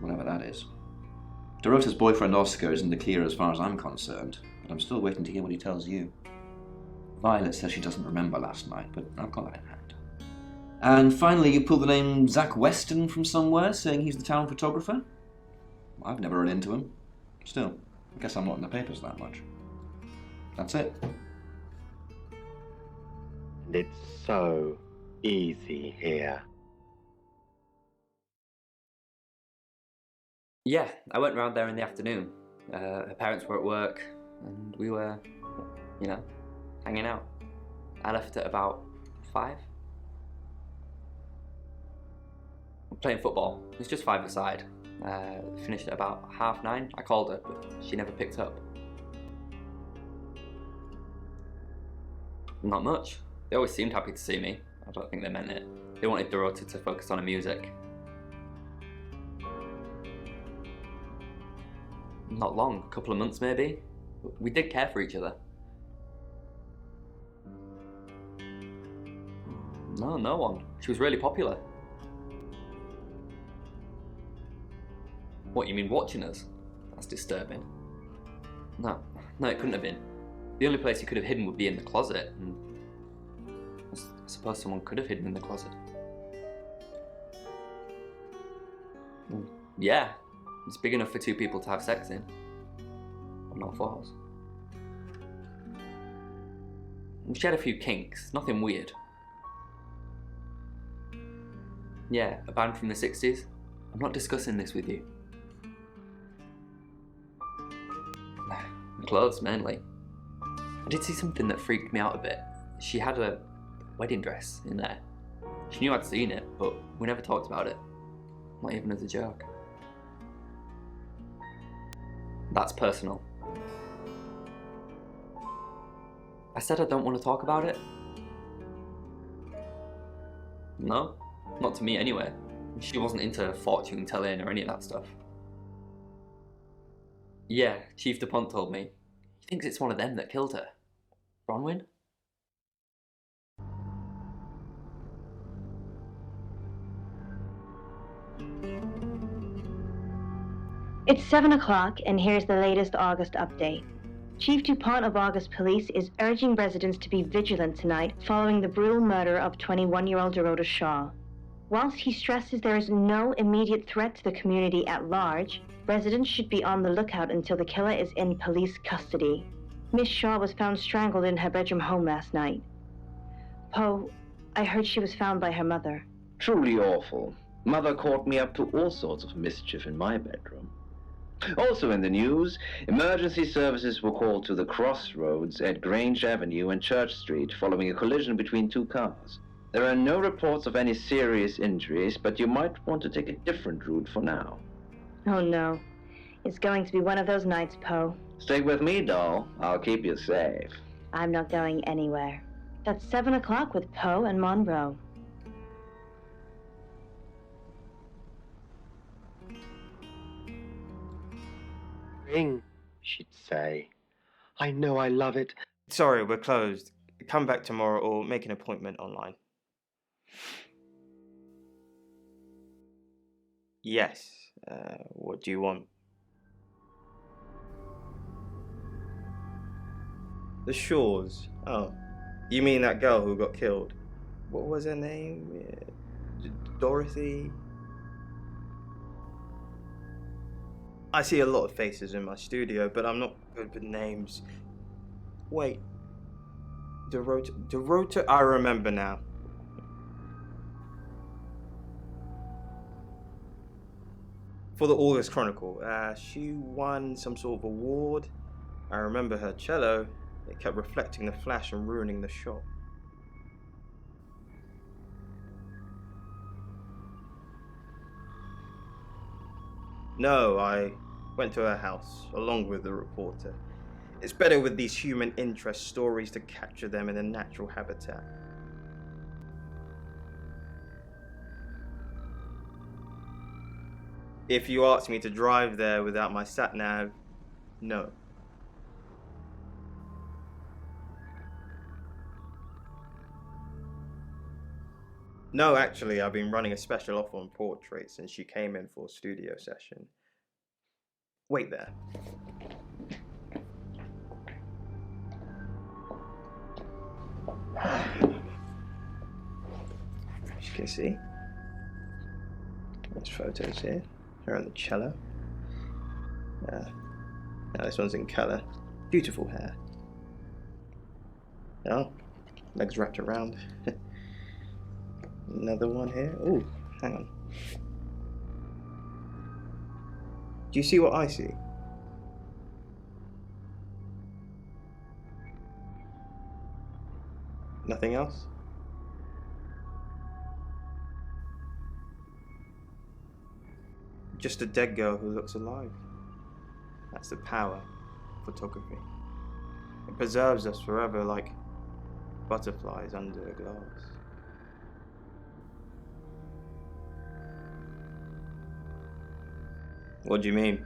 whatever that is. Dorota's boyfriend Oscar is in the clear as far as I'm concerned, but I'm still waiting to hear what he tells you. Violet says she doesn't remember last night, but I've got that in hand. And finally, you pulled the name Zach Weston from somewhere, saying he's the town photographer? I've never run into him. Still, I guess I'm not in the papers that much. That's it. And it's so easy here. Yeah, I went round there in the afternoon. Her parents were at work, and we were, hanging out. I left at about 5. Playing football. It was just 5-a-side. Finished at about 9:30. I called her, but she never picked up. Not much. They always seemed happy to see me. I don't think they meant it. They wanted Dorota to focus on her music. Not long, a couple of months maybe. We did care for each other. No one. She was really popular. What, you mean watching us? That's disturbing. No, it couldn't have been. The only place you could have hidden would be in the closet, and I suppose someone could have hidden in the closet. Yeah, it's big enough for 2 people to have sex in. On all 4s. She had a few kinks, nothing weird. Yeah, a band from the 60s. I'm not discussing this with you. Clothes, mainly. I did see something that freaked me out a bit. She had a wedding dress in there. She knew I'd seen it, but we never talked about it. Not even as a joke. That's personal. I said I don't want to talk about it. No, not to me anyway. She wasn't into fortune telling or any of that stuff. Yeah, Chief DuPont told me. He thinks it's one of them that killed her. Bronwyn? It's 7 o'clock, and here's the latest August update. Chief DuPont of August Police is urging residents to be vigilant tonight following the brutal murder of 21-year-old Dorota Shaw. Whilst he stresses there is no immediate threat to the community at large, residents should be on the lookout until the killer is in police custody. Miss Shaw was found strangled in her bedroom home last night. Poe, I heard she was found by her mother. Truly awful. Mother caught me up to all sorts of mischief in my bedroom. Also in the news, emergency services were called to the crossroads at Grange Avenue and Church Street following a collision between two cars. There are no reports of any serious injuries, but you might want to take a different route for now. Oh no. It's going to be one of those nights, Poe. Stick with me, doll. I'll keep you safe. I'm not going anywhere. That's 7 o'clock with Poe and Monroe. Ring, she'd say. I know I love it. Sorry, we're closed. Come back tomorrow or make an appointment online. Yes. What do you want? The Shores. Oh. You mean that girl who got killed? What was her name? Dorothy? I see a lot of faces in my studio, but I'm not good with names. Wait. Dorota, I remember now. For the August Chronicle, she won some sort of award. I remember her cello. It kept reflecting the flash and ruining the shot. No, I went to her house, along with the reporter. It's better with these human interest stories to capture them in a natural habitat. If you asked me to drive there without my sat-nav, no. No, actually, I've been running a special offer on portraits since she came in for a studio session. Wait there. As you can see, there's photos here. Her on the cello. Now this one's in colour. Beautiful hair. Oh, legs wrapped around. Another one here. Ooh, hang on. Do you see what I see? Nothing else? Just a dead girl who looks alive. That's the power of photography. It preserves us forever like butterflies under a glass. What do you mean?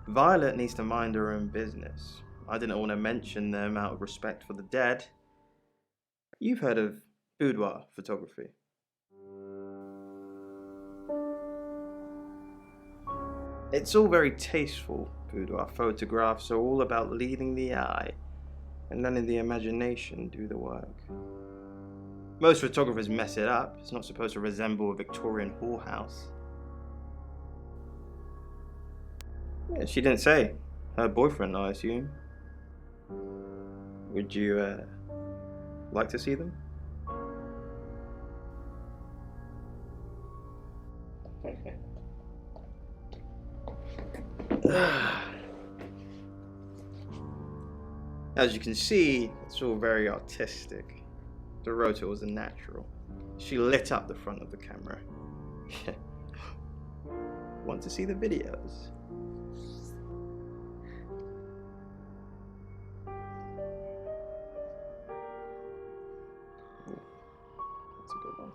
Violet needs to mind her own business. I didn't want to mention them out of respect for the dead. You've heard of boudoir photography. It's all very tasteful. Boudoir photographs are all about leading the eye and letting the imagination do the work. Most photographers mess it up. It's not supposed to resemble a Victorian whorehouse. Yeah, she didn't say. Her boyfriend, I assume. Would you, like to see them? As you can see, it's all very artistic. Dorota was a natural. She lit up the front of the camera. Want to see the videos? Ooh, that's a good one.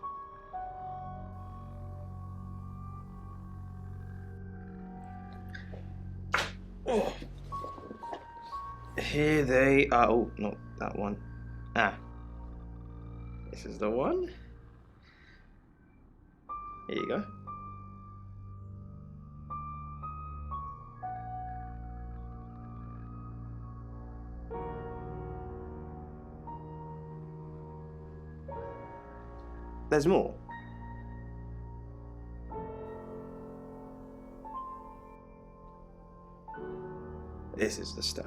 Oh. Here they are. Oh, not that one. Ah. This is the one. Here you go. There's more. This is the stuff.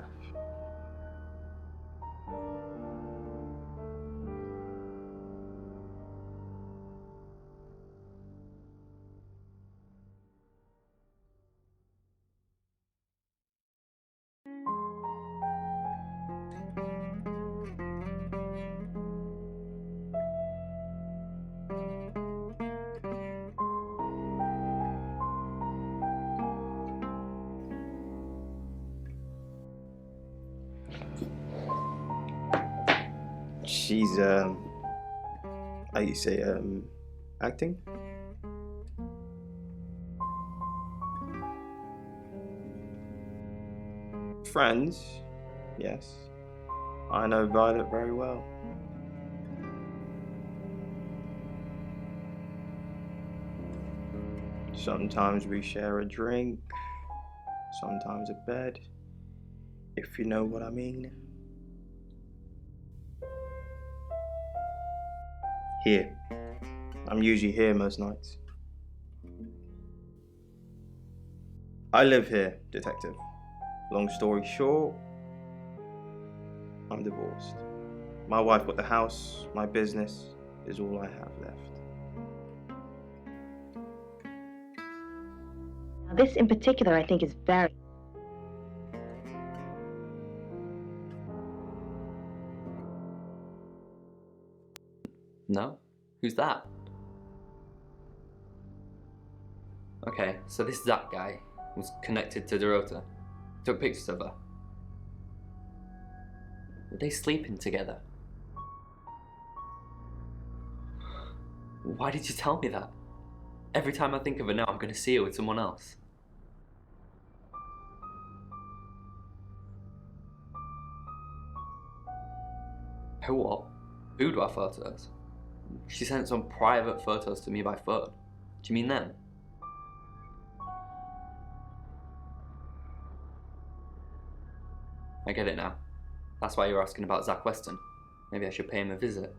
She's, how you say, acting? Friends, yes. I know Violet very well. Sometimes we share a drink, sometimes a bed, if you know what I mean. Here. I'm usually here most nights. I live here, detective. Long story short, I'm divorced. My wife bought the house, my business is all I have left. Now, this in particular, I think, is very... No? Who's that? Okay, so this Zach guy was connected to Dorota. Took pictures of her. Were they sleeping together? Why did you tell me that? Every time I think of her now, I'm going to see her with someone else. Her what? Boudoir photos? She sent some private photos to me by phone. Do you mean them? I get it now. That's why you're asking about Zach Weston. Maybe I should pay him a visit.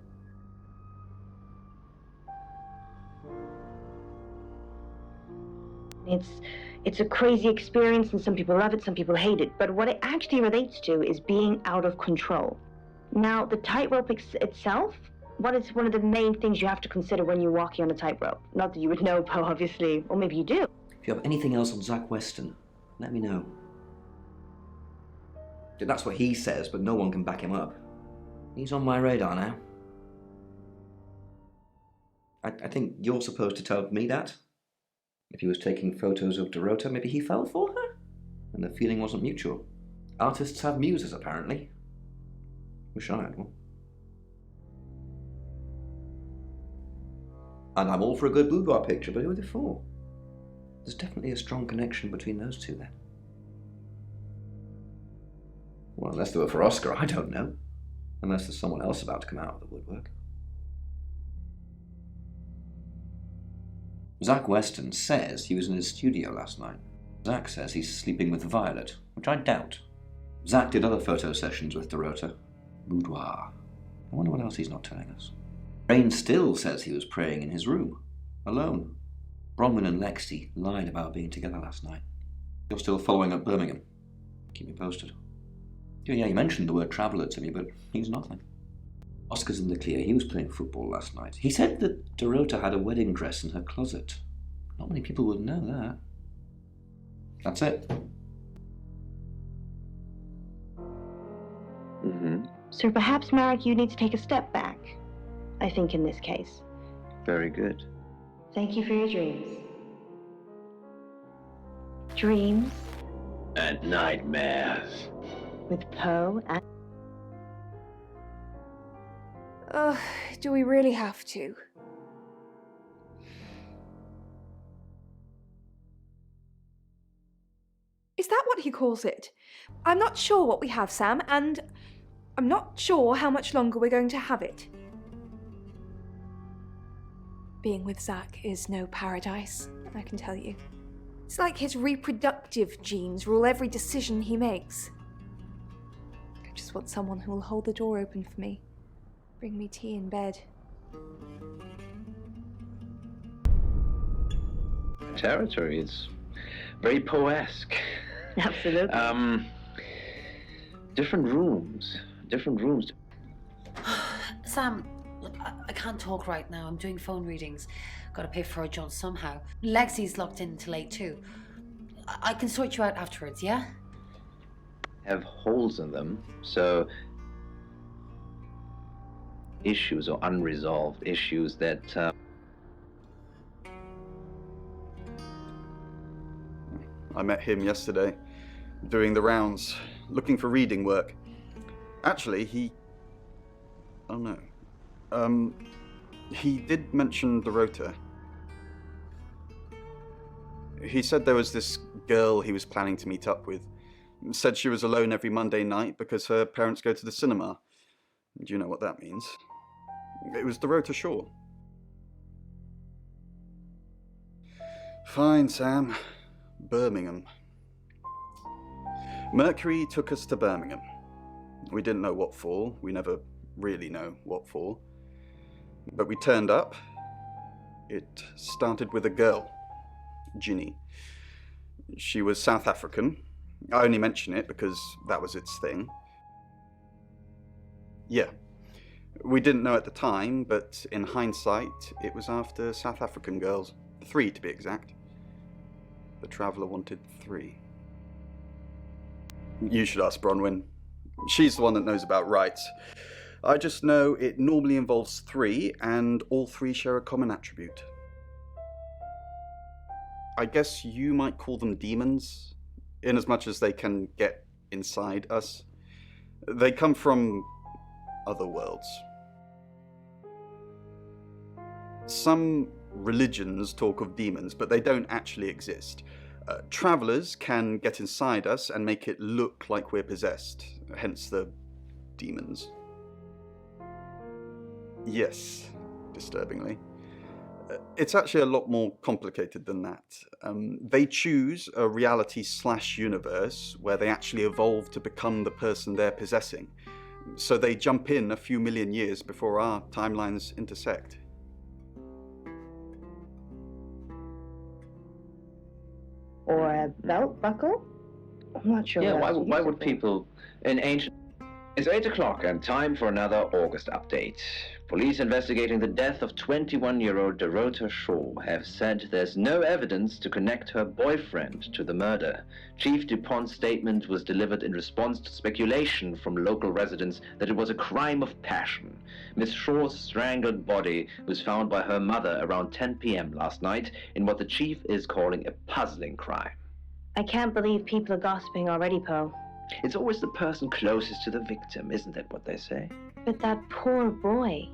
It's a crazy experience, and some people love it, some people hate it. But what it actually relates to is being out of control. Now, the tightrope itself, what is one of the main things you have to consider when you're walking on a tightrope? Not that you would know, Poe, obviously, or maybe you do. If you have anything else on Zach Weston, let me know. That's what he says, but no one can back him up. He's on my radar now. I think you're supposed to tell me that. If he was taking photos of Dorota, maybe he fell for her? And the feeling wasn't mutual. Artists have muses, apparently. Wish I had one. And I'm all for a good boudoir picture, but who are they for? There's definitely a strong connection between those two, then. Well, unless they were for Oscar, I don't know. Unless there's someone else about to come out of the woodwork. Zach Weston says he was in his studio last night. Zach says he's sleeping with Violet, which I doubt. Zach did other photo sessions with Dorota. Boudoir. I wonder what else he's not telling us. Rain still says he was praying in his room, alone. Bronwyn and Lexi lied about being together last night. You're still following up Birmingham. Keep me posted. Yeah, you mentioned the word traveller to me, but he's nothing. Oscar's in the clear. He was playing football last night. He said that Dorota had a wedding dress in her closet. Not many people would know that. That's it. So perhaps, Marek, you need to take a step back, I think, in this case. Very good. Thank you for your dreams. Dreams And nightmares. with Poe and... Do we really have to? Is that what he calls it? I'm not sure what we have, Sam, and I'm not sure how much longer we're going to have it. Being with Zach is no paradise, I can tell you. It's like his reproductive genes rule every decision he makes. I just want someone who will hold the door open for me, bring me tea in bed. Territory is very Poe-esque. Absolutely. Different rooms. Different rooms. Sam, look, I can't talk right now. I'm doing phone readings. Gotta pay for a job somehow. Lexi's locked in till 8 too. I can sort you out afterwards, yeah? Have holes in them, so issues or unresolved issues that I met him yesterday, doing the rounds, looking for reading work. Actually, he did mention the rota. He said there was this girl he was planning to meet up with. Said she was alone every Monday night because her parents go to the cinema. Do you know what that means? It was the rota Shaw. Fine, Sam. Birmingham. Mercury took us to Birmingham. We didn't know what for. We never really know what for. But we turned up. It started with a girl, Ginny. She was South African. I only mention it because that was its thing. Yeah. We didn't know at the time, but in hindsight, it was after South African girls. 3 to be exact. The Traveller wanted 3. You should ask Bronwyn. She's the one that knows about rights. I just know it normally involves 3, and all 3 share a common attribute. I guess you might call them demons, in as much as they can get inside us. They come from other worlds. Some religions talk of demons, but they don't actually exist. Travellers can get inside us and make it look like we're possessed, hence the demons. Yes, disturbingly. It's actually a lot more complicated than that. They choose a reality/universe where they actually evolve to become the person they're possessing. So they jump in a few million years before our timelines intersect. Or a belt buckle? I'm not sure. Yeah, what why would people in ancient... It's 8 o'clock and time for another August update. Police investigating the death of 21-year-old Dorota Shaw have said there's no evidence to connect her boyfriend to the murder. Chief DuPont's statement was delivered in response to speculation from local residents that it was a crime of passion. Miss Shaw's strangled body was found by her mother around 10 p.m. last night in what the chief is calling a puzzling crime. I can't believe people are gossiping already, Poe. It's always the person closest to the victim, isn't that what they say? But that poor boy.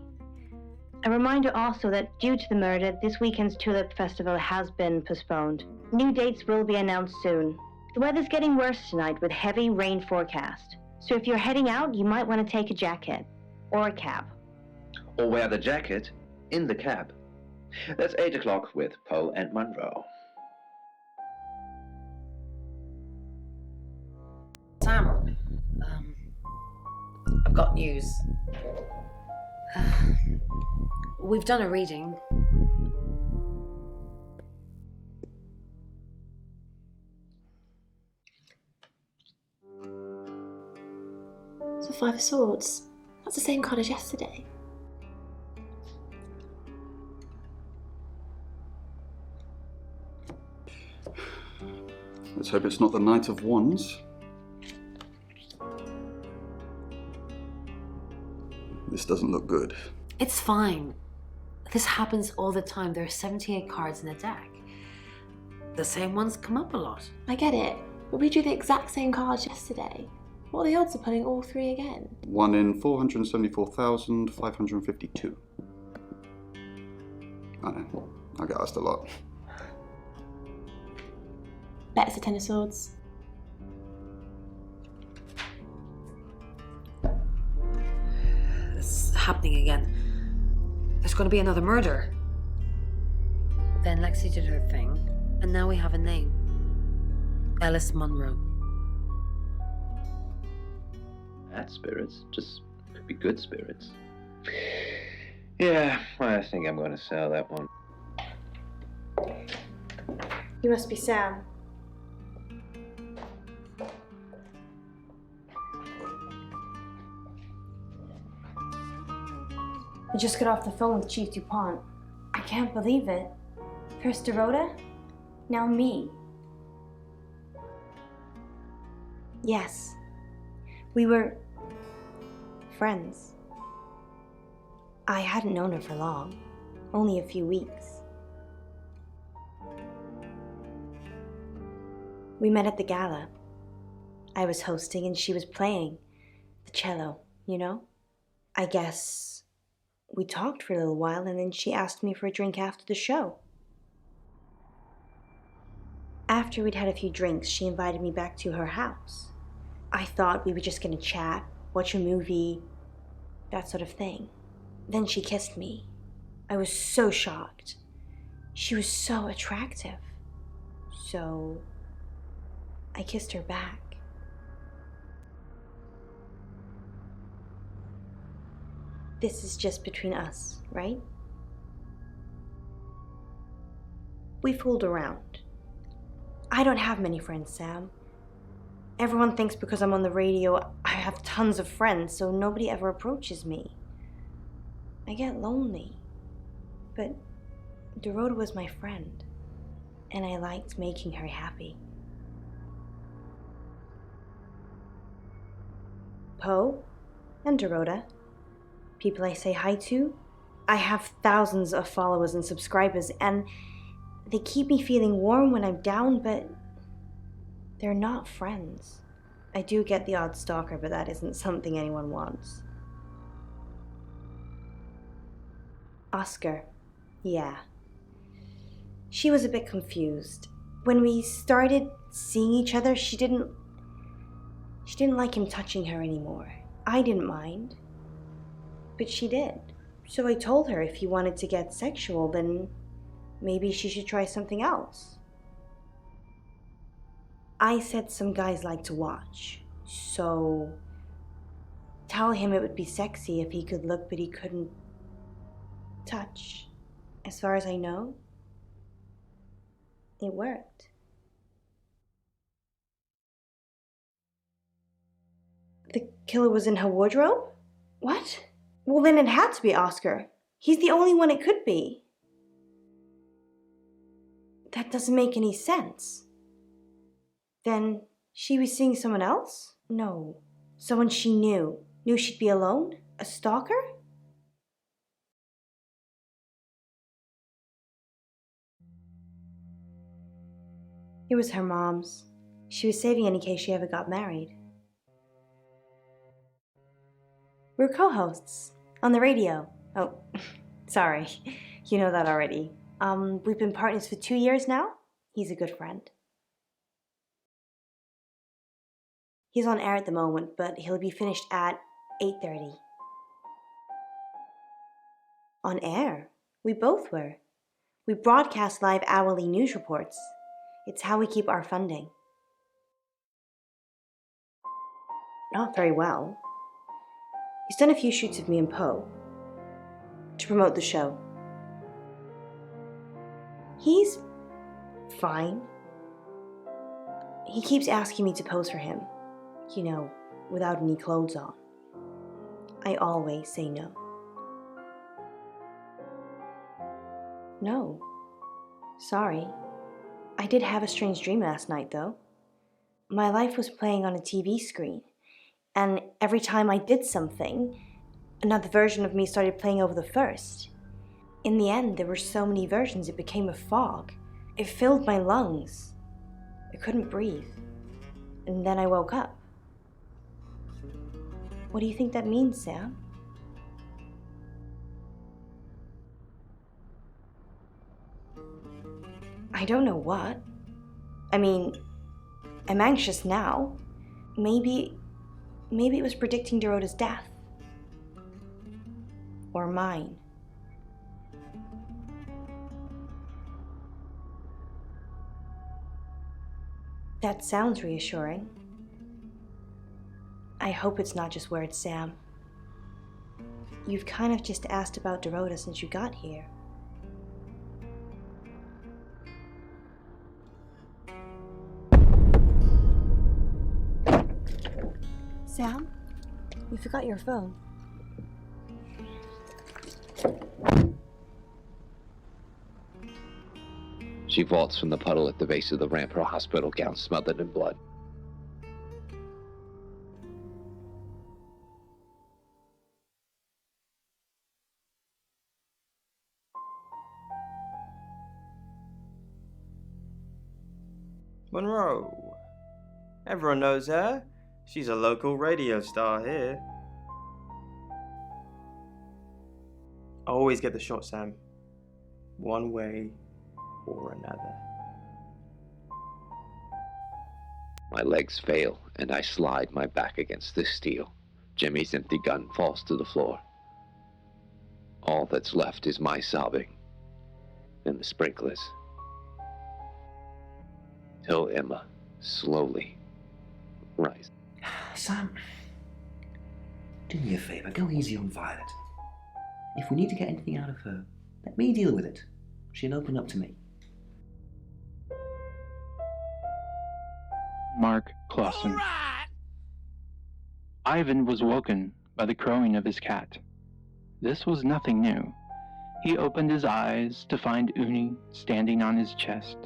A reminder also that due to the murder, this weekend's Tulip Festival has been postponed. New dates will be announced soon. The weather's getting worse tonight with heavy rain forecast. So if you're heading out, you might want to take a jacket. Or a cab. Or wear the jacket in the cab. That's 8 o'clock with Poe and Monroe. Sam, I've got news. We've done a reading. It's a 5 of Swords. That's the same card as yesterday. Let's hope it's not the Knight of Wands. This doesn't look good. It's fine. This happens all the time. There are 78 cards in the deck. The same ones come up a lot. I get it, but we drew the exact same cards yesterday. What are the odds of pulling all 3 again? 1 in 474,552. I know, I get asked a lot. Bet it's a 10 of Swords. It's happening again. There's going to be another murder. Then Lexi did her thing, and now we have a name. Alice Munro. Bad spirits, just could be good spirits. Yeah, I think I'm going to sell that one. You must be Sam. I just got off the phone with Chief DuPont. I can't believe it. First Dorota, now me. Yes, we were friends. I hadn't known her for long, only a few weeks. We met at the gala. I was hosting and she was playing the cello, you know? I guess we talked for a little while and then she asked me for a drink after the show. After we'd had a few drinks, she invited me back to her house. I thought we were just gonna chat, watch a movie, that sort of thing. Then she kissed me. I was so shocked. She was so attractive. So I kissed her back. This is just between us, right? We fooled around. I don't have many friends, Sam. Everyone thinks because I'm on the radio, I have tons of friends, so nobody ever approaches me. I get lonely. But Dorota was my friend, and I liked making her happy. Poe and Dorota, people I say hi to. I have thousands of followers and subscribers, and they keep me feeling warm when I'm down, but they're not friends. I do get the odd stalker, but that isn't something anyone wants. Oscar, yeah. She was a bit confused. When we started seeing each other, she didn't like him touching her anymore. I didn't mind, but she did. So I told her if he wanted to get sexual, then maybe she should try something else. I said some guys like to watch, so tell him it would be sexy if he could look but he couldn't touch. As far as I know, it worked. The killer was in her wardrobe? What? Well, then it had to be Oscar. He's the only one it could be. That doesn't make any sense. Then she was seeing someone else? No. Someone she knew. Knew she'd be alone? A stalker? It was her mom's. She was saving in case she ever got married. We're co-hosts on the radio. Oh, sorry. You know that already. We've been partners for 2 years now. He's a good friend. He's on air at the moment, but he'll be finished at 8:30. On air? We both were. We broadcast live hourly news reports. It's how we keep our funding. Not very well. He's done a few shoots of me and Poe to promote the show. He's fine. He keeps asking me to pose for him, you know, without any clothes on. I always say no. No. Sorry. I did have a strange dream last night, though. My life was playing on a TV screen, and every time I did something, another version of me started playing over the first. In the end, there were so many versions it became a fog. It filled my lungs. I couldn't breathe. And then I woke up. What do you think that means, Sam? I don't know what. I mean, I'm anxious now. Maybe it was predicting Dorota's death. Or mine. That sounds reassuring. I hope it's not just words, Sam. You've kind of just asked about Dorota since you got here. Sam, you forgot your phone. She vaults from the puddle at the base of the ramp, her hospital gown smothered in blood. Monroe. Everyone knows her. She's a local radio star here. I always get the shot, Sam. One way or another. My legs fail, and I slide my back against the steel. Jimmy's empty gun falls to the floor. All that's left is my sobbing and the sprinklers. Till Emma slowly rises. Sam, do me a favour, go easy on Violet. If we need to get anything out of her, let me deal with it. She'll open up to me. Mark Clausen. Ivan was woken by the crowing of his cat. This was nothing new. He opened his eyes to find Uni standing on his chest,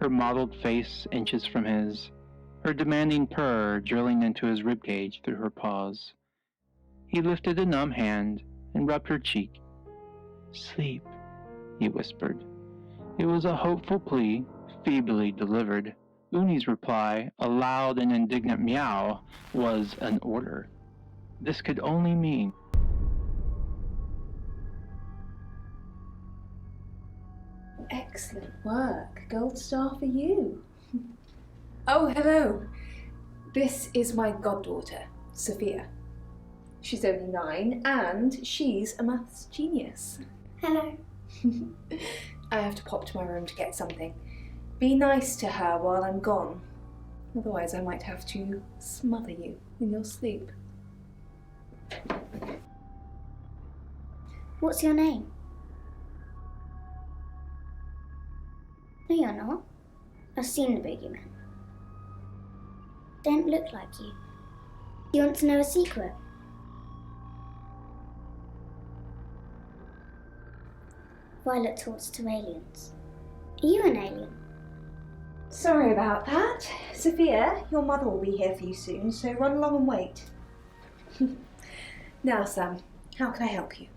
her mottled face inches from his, her demanding purr drilling into his ribcage through her paws. He lifted a numb hand and rubbed her cheek. "Sleep," he whispered. It was a hopeful plea, feebly delivered. Uni's reply, a loud and indignant meow, was an order. This could only mean... Excellent work. Gold star for you. Oh, hello. This is my goddaughter, Sophia. She's only 9 and she's a maths genius. Hello. I have to pop to my room to get something. Be nice to her while I'm gone. Otherwise I might have to smother you in your sleep. What's your name? No, you're not. I've seen the boogeyman. Don't look like you. You want to know a secret? Violet talks to aliens. Are you an alien? Sorry about that. Sophia, your mother will be here for you soon, so run along and wait. Now, Sam, how can I help you?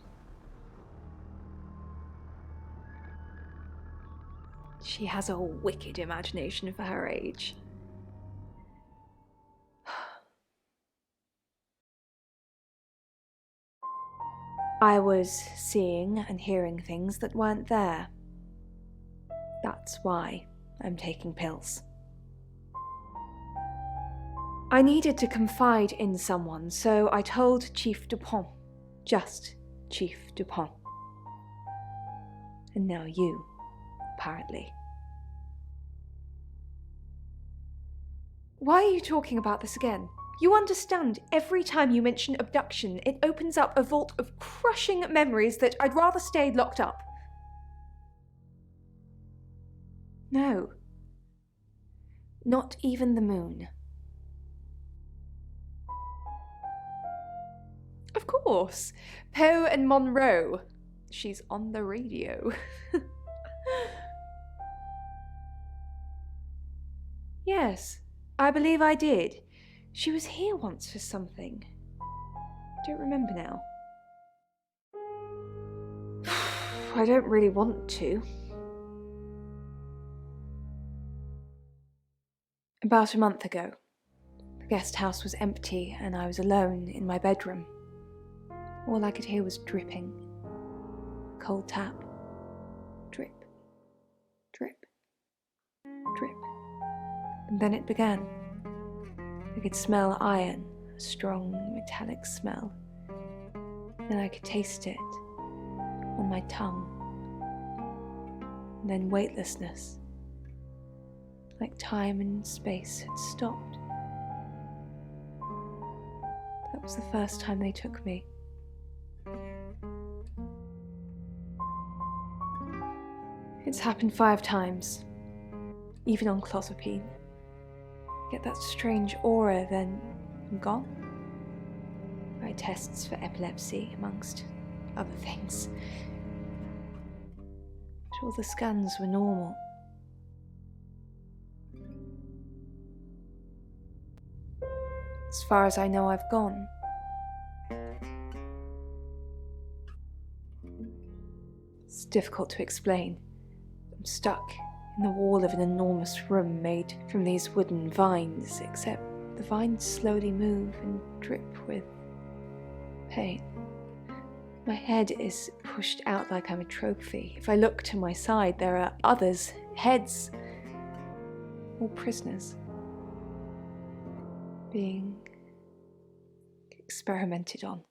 She has a wicked imagination for her age. I was seeing and hearing things that weren't there. That's why I'm taking pills. I needed to confide in someone, so I told Chief Dupont. Just Chief Dupont. And now you, apparently. Why are you talking about this again? You understand, every time you mention abduction, it opens up a vault of crushing memories that I'd rather stay locked up. No. Not even the moon. Of course. Poe and Monroe. She's on the radio. Yes, I believe I did. She was here once for something. I don't remember now. I don't really want to. About a month ago, the guest house was empty and I was alone in my bedroom. All I could hear was dripping. A cold tap. Drip. Drip. Drip. And then it began. I could smell iron, a strong metallic smell. Then I could taste it on my tongue. And then weightlessness, like time and space had stopped. That was the first time they took me. It's happened 5 times, even on clozapine. Get that strange aura, then I'm gone. Write tests for epilepsy, amongst other things. But all the scans were normal. As far as I know, I've gone. It's difficult to explain. I'm stuck in the wall of an enormous room made from these wooden vines, except the vines slowly move and drip with pain. My head is pushed out like I'm a trophy. If I look to my side, there are others, heads, all prisoners, being experimented on.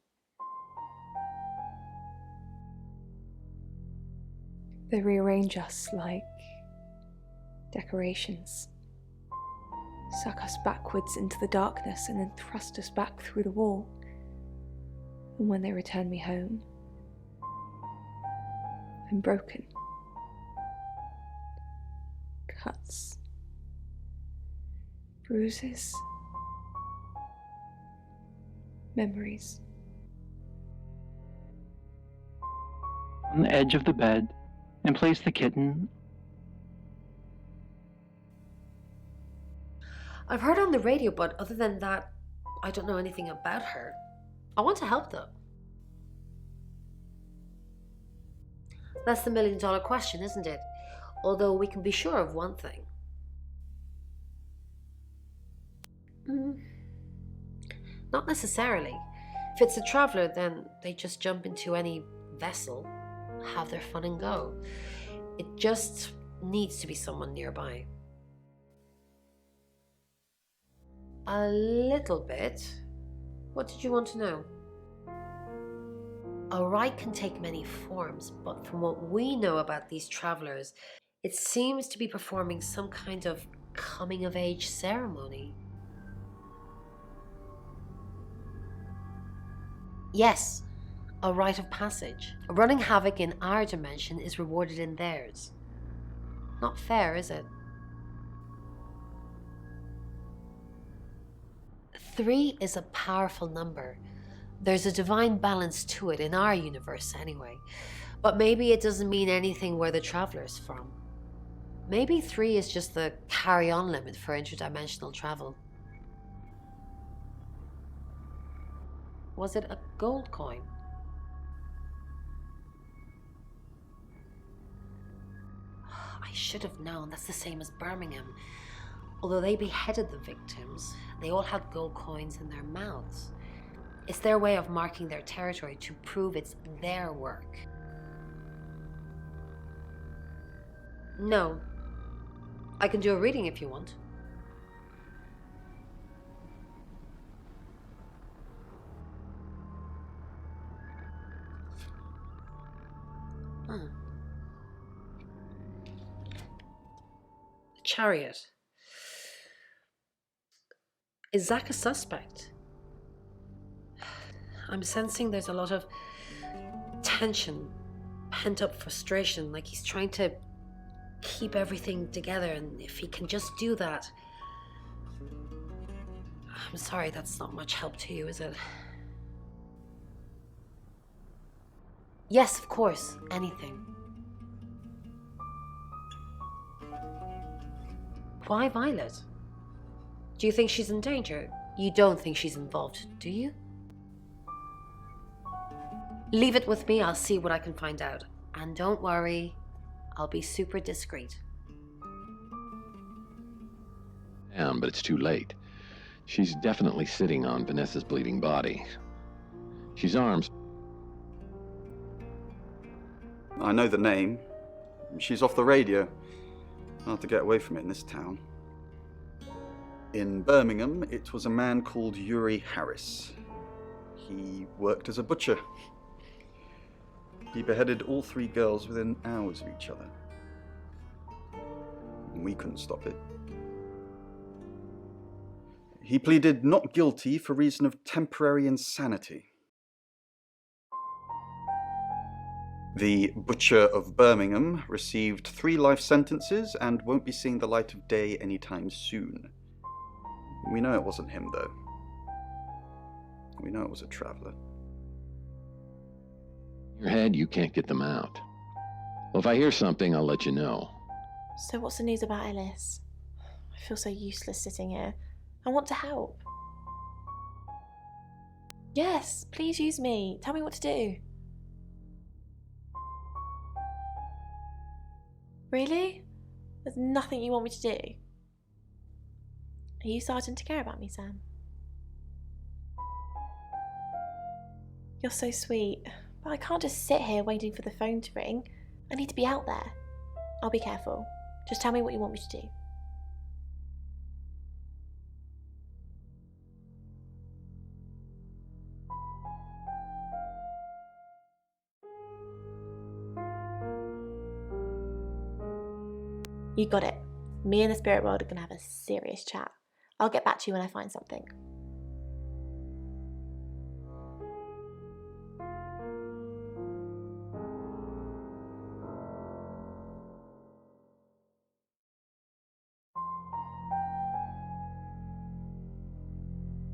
They rearrange us like decorations, suck us backwards into the darkness and then thrust us back through the wall. And when they return me home, I'm broken. Cuts, bruises, memories. On the edge of the bed, and place the kitten. I've heard on the radio, but other than that, I don't know anything about her. I want to help though. That's the million-dollar question, isn't it? Although we can be sure of one thing. Not necessarily. If it's a traveler, then they just jump into any vessel, have their fun and go. It just needs to be someone nearby. A little bit. What did you want to know? A rite can take many forms, but from what we know about these travelers, it seems to be performing some kind of coming-of-age ceremony. Yes, a rite of passage. Running havoc in our dimension is rewarded in theirs. Not fair, is it? 3 is a powerful number. There's a divine balance to it in our universe anyway. But maybe it doesn't mean anything where the traveler's from. Maybe 3 is just the carry-on limit for interdimensional travel. Was it a gold coin? I should have known. That's the same as Birmingham. Although they beheaded the victims, they all had gold coins in their mouths. It's their way of marking their territory to prove it's their work. No. I can do a reading if you want. The Chariot. Is Zach a suspect? I'm sensing there's a lot of tension, pent-up frustration, like he's trying to keep everything together, and if he can just do that... I'm sorry, that's not much help to you, is it? Yes, of course, anything. Why Violet? Do you think she's in danger? You don't think she's involved, do you? Leave it with me, I'll see what I can find out. And don't worry, I'll be super discreet. But it's too late. She's definitely sitting on Vanessa's bleeding body. She's armed. I know the name. She's off the radio. Hard to get away from it in this town. In Birmingham, it was a man called Yuri Harris. He worked as a butcher. He beheaded all 3 girls within hours of each other. We couldn't stop it. He pleaded not guilty for reason of temporary insanity. The Butcher of Birmingham received 3 life sentences and won't be seeing the light of day anytime soon. We know it wasn't him, though. We know it was a traveller. In your head, you can't get them out. Well, if I hear something, I'll let you know. So what's the news about Ellis? I feel so useless sitting here. I want to help. Yes, please use me. Tell me what to do. Really? There's nothing you want me to do? Are you starting to care about me, Sam? You're so sweet, but I can't just sit here waiting for the phone to ring. I need to be out there. I'll be careful. Just tell me what you want me to do. You got it. Me and the spirit world are going to have a serious chat. I'll get back to you when I find something.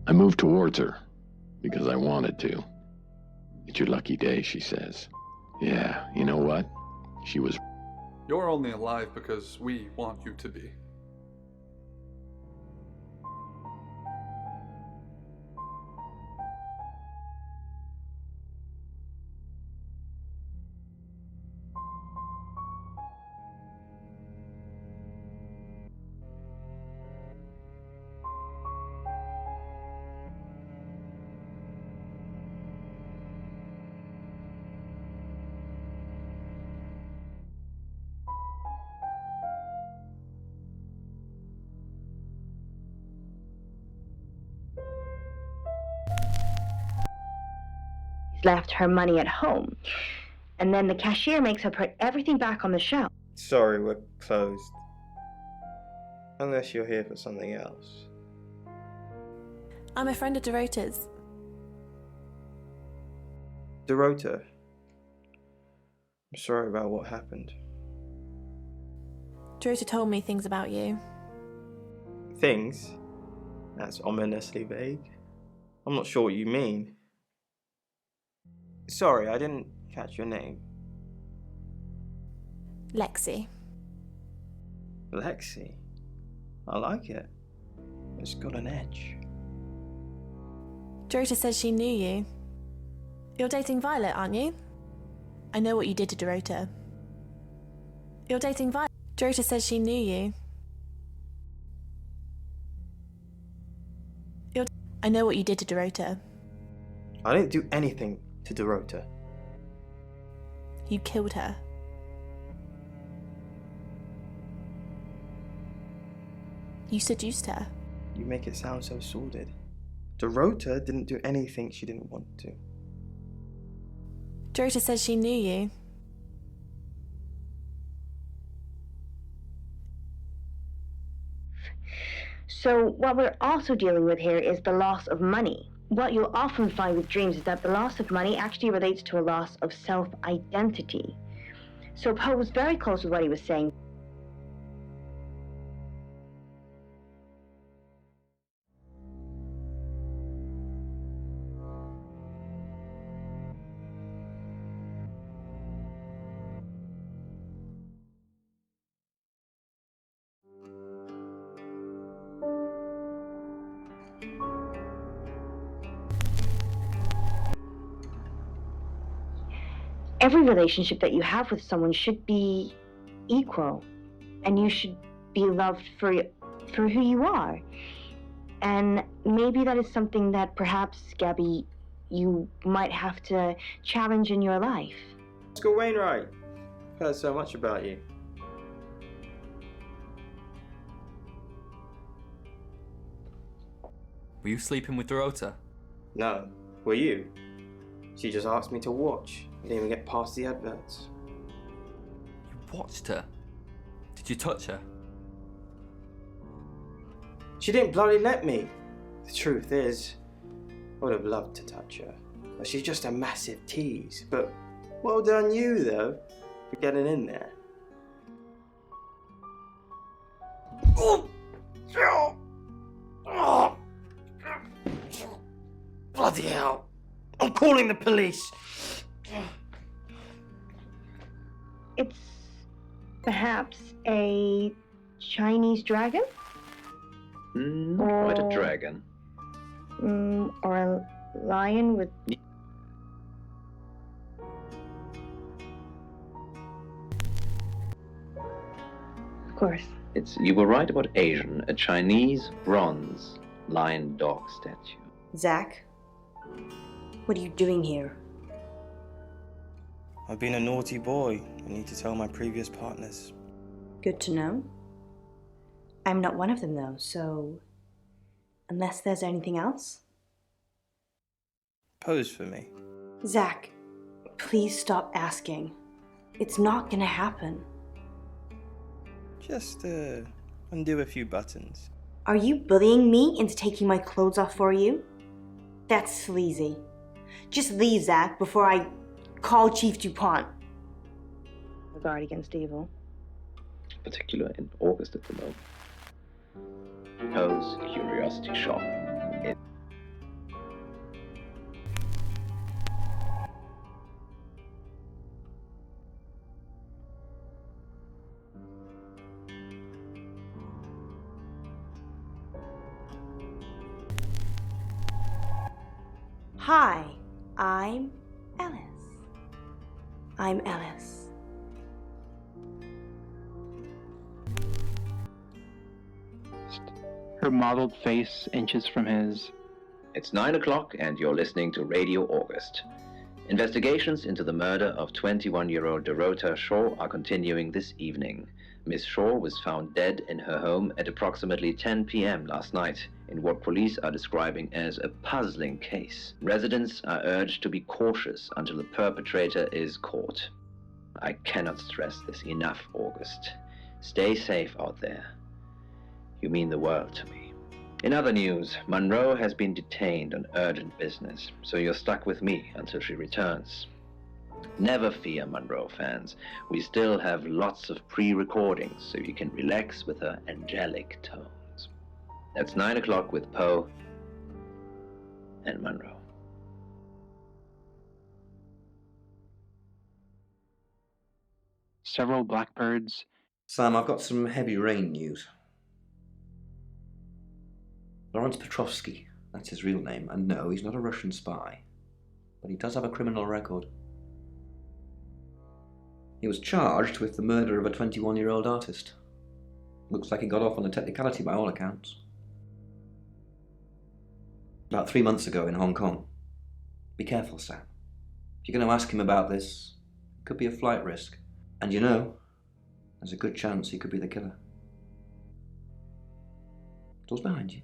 I moved towards her because I wanted to. It's your lucky day, she says. Yeah, you know what? She was. You're only alive because we want you to be. Left her money at home. And then the cashier makes her put everything back on the shelf. Sorry, we're closed. Unless you're here for something else. I'm a friend of Dorota's. Dorota, I'm sorry about what happened. Dorota told me things about you. Things? That's ominously vague. I'm not sure what you mean. Sorry, I didn't catch your name. Lexi. Lexi? I like it. It's got an edge. Dorota says she knew you. You're dating Violet, aren't you? I know what you did to Dorota. You're dating Violet. Dorota says she knew you. I know what you did to Dorota. I didn't do anything to Dorota. You killed her. You seduced her. You make it sound so sordid. Dorota didn't do anything she didn't want to. Dorota says she knew you. So what we're also dealing with here is the loss of money. What you'll often find with dreams is that the loss of money actually relates to a loss of self-identity. So Poe was very close with what he was saying. Every relationship that you have with someone should be equal, and you should be loved for who you are. And maybe that is something that perhaps, Gabby, you might have to challenge in your life. Oscar Wainwright, I've heard so much about you. Were you sleeping with Dorota? No, were you? She just asked me to watch. I didn't even get past the adverts. You watched her? Did you touch her? She didn't bloody let me. The truth is, I would have loved to touch her. But she's just a massive tease. But well done you, though, for getting in there. Oh! Oh! Bloody hell! I'm calling the police! It's perhaps a Chinese dragon? Quite a dragon. Or a lion with... Of course. You were right about Asian, a Chinese bronze lion dog statue. Zach, what are you doing here? I've been a naughty boy. I need to tell my previous partners. Good to know. I'm not one of them though, so... Unless there's anything else? Pose for me. Zach, please stop asking. It's not gonna happen. Just, undo a few buttons. Are you bullying me into taking my clothes off for you? That's sleazy. Just leave, Zach, before I call Chief DuPont. The guard against evil. Particular in August at the moment. Poe's curiosity shop. Hi, I'm Ellis. I'm Ellis. Her mottled face inches from his. It's 9 o'clock and you're listening to Radio August. Investigations into the murder of 21-year-old Dorota Shaw are continuing this evening. Miss Shaw was found dead in her home at approximately 10 p.m. last night in what police are describing as a puzzling case. Residents are urged to be cautious until the perpetrator is caught. I cannot stress this enough, August. Stay safe out there. You mean the world to me. In other news, Monroe has been detained on urgent business, so you're stuck with me until she returns. Never fear, Monroe fans. We still have lots of pre-recordings, so you can relax with her angelic tones. That's 9 o'clock with Poe and Monroe. Several blackbirds. Sam, I've got some heavy rain news. Lawrence Petrovsky, that's his real name, and no, he's not a Russian spy, but he does have a criminal record. He was charged with the murder of a 21-year-old artist. Looks like he got off on a technicality by all accounts. About 3 months ago in Hong Kong. Be careful, Sam. If you're going to ask him about this, it could be a flight risk. And you know, there's a good chance he could be the killer. Door's behind you.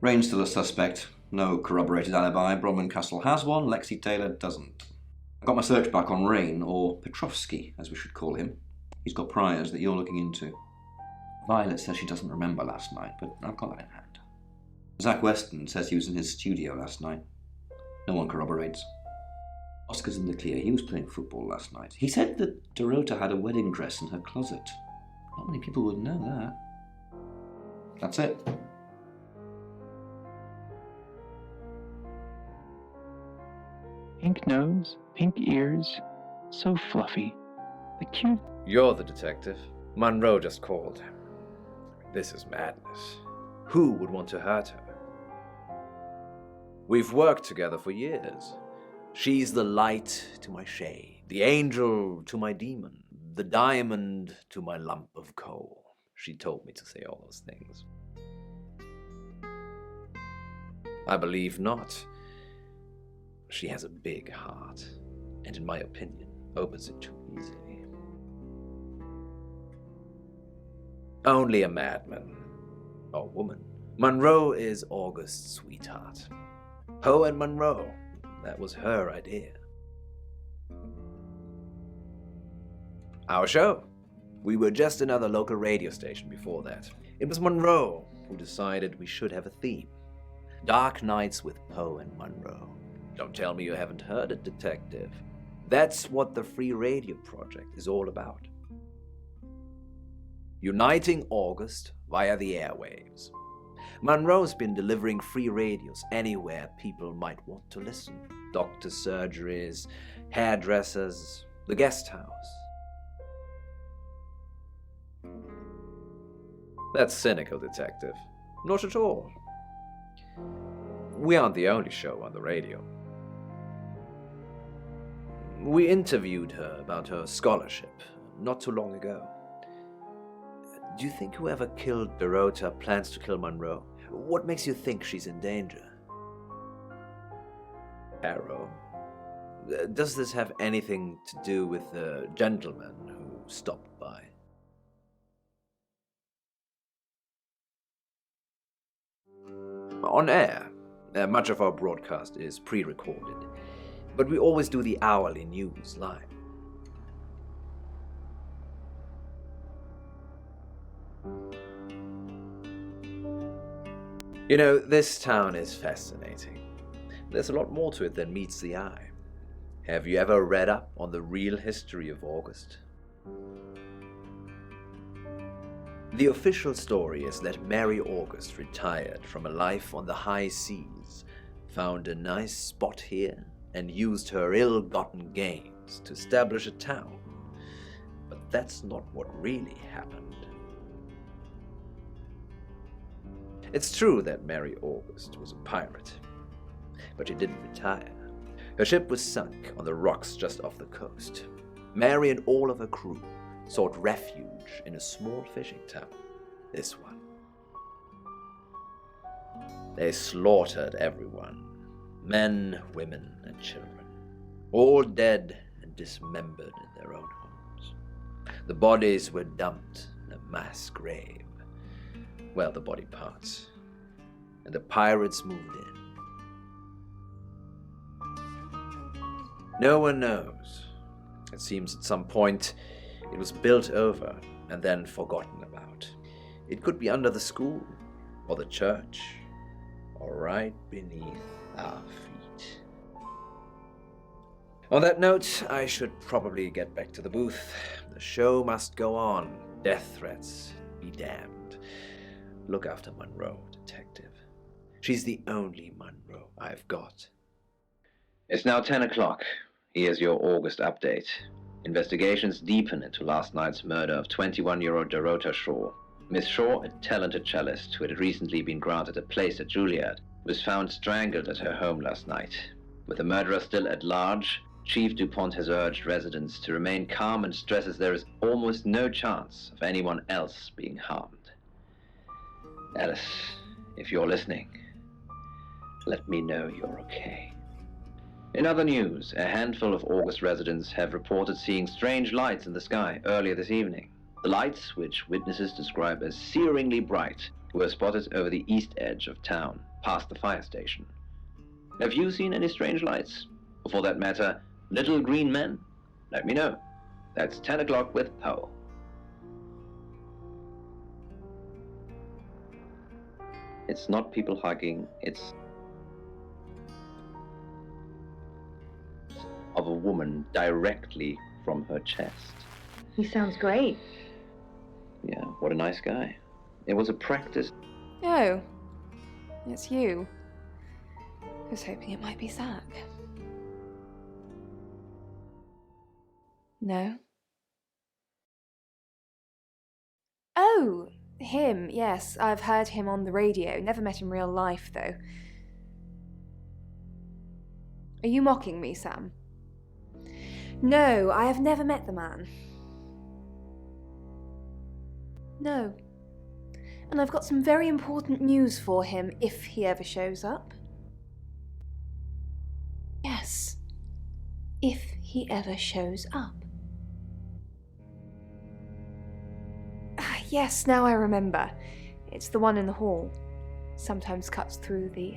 Rain's still a suspect. No corroborated alibi. Bronwyn Castle has one, Lexi Taylor doesn't. I've got my search back on Rain, or Petrovsky, as we should call him. He's got priors that you're looking into. Violet says she doesn't remember last night, but I've got that in hand. Zach Weston says he was in his studio last night. No one corroborates. Oscar's in the clear. He was playing football last night. He said that Dorota had a wedding dress in her closet. Not many people would know that. That's it. Pink nose, pink ears, so fluffy. The cute... You're the detective. Monroe just called. This is madness. Who would want to hurt her? We've worked together for years. She's the light to my shade, the angel to my demon, the diamond to my lump of coal. She told me to say all those things. I believe not. She has a big heart, and in my opinion, opens it too easily. Only a madman, or woman. Monroe is August's sweetheart. Poe and Monroe, that was her idea. Our show. We were just another local radio station before that. It was Monroe who decided we should have a theme. Dark Nights with Poe and Monroe. Don't tell me you haven't heard it, detective. That's what the Free Radio Project is all about. Uniting August via the airwaves. Monroe's been delivering free radios anywhere people might want to listen. Doctor surgeries, hairdressers, the guest house. That's cynical, Detective. Not at all. We aren't the only show on the radio. We interviewed her about her scholarship not too long ago. Do you think whoever killed Dorota plans to kill Monroe? What makes you think she's in danger? Arrow. Does this have anything to do with the gentleman who stopped by? On air, much of our broadcast is pre-recorded, but we always do the hourly news live. You know, this town is fascinating. There's a lot more to it than meets the eye. Have you ever read up on the real history of August? The official story is that Mary August retired from a life on the high seas, found a nice spot here, and used her ill-gotten gains to establish a town. But that's not what really happened. It's true that Mary August was a pirate, but she didn't retire. Her ship was sunk on the rocks just off the coast. Mary and all of her crew sought refuge in a small fishing town, this one. They slaughtered everyone, men, women, and children, all dead and dismembered in their own homes. The bodies were dumped in a mass grave. Well, the body parts. And the pirates moved in. No one knows. It seems at some point it was built over and then forgotten about. It could be under the school, or the church, or right beneath our feet. On that note, I should probably get back to the booth. The show must go on. Death threats be damned. Look after Monroe, Detective. She's the only Monroe I've got. It's now 10 o'clock. Here's your August update. Investigations deepen into last night's murder of 21-year-old Dorota Shaw. Miss Shaw, a talented cellist who had recently been granted a place at Juilliard, was found strangled at her home last night. With the murderer still at large, Chief DuPont has urged residents to remain calm and stresses there is almost no chance of anyone else being harmed. Alice, if you're listening, let me know you're okay. In other news, a handful of August residents have reported seeing strange lights in the sky earlier this evening. The lights, which witnesses describe as searingly bright, were spotted over the east edge of town, past the fire station. Have you seen any strange lights? Or for that matter, little green men? Let me know. That's 10 o'clock with Poe. It's not people hugging, it's of a woman directly from her chest. He sounds great. Yeah, what a nice guy. It was a practice. Oh, it's you. I was hoping it might be Zach. No? Oh, him, yes. I've heard him on the radio. Never met in real life, though. Are you mocking me, Sam? No, I have never met the man. No. And I've got some very important news for him if he ever shows up. Yes. If he ever shows up. Yes, now I remember. It's the one in the hall. Sometimes cuts through the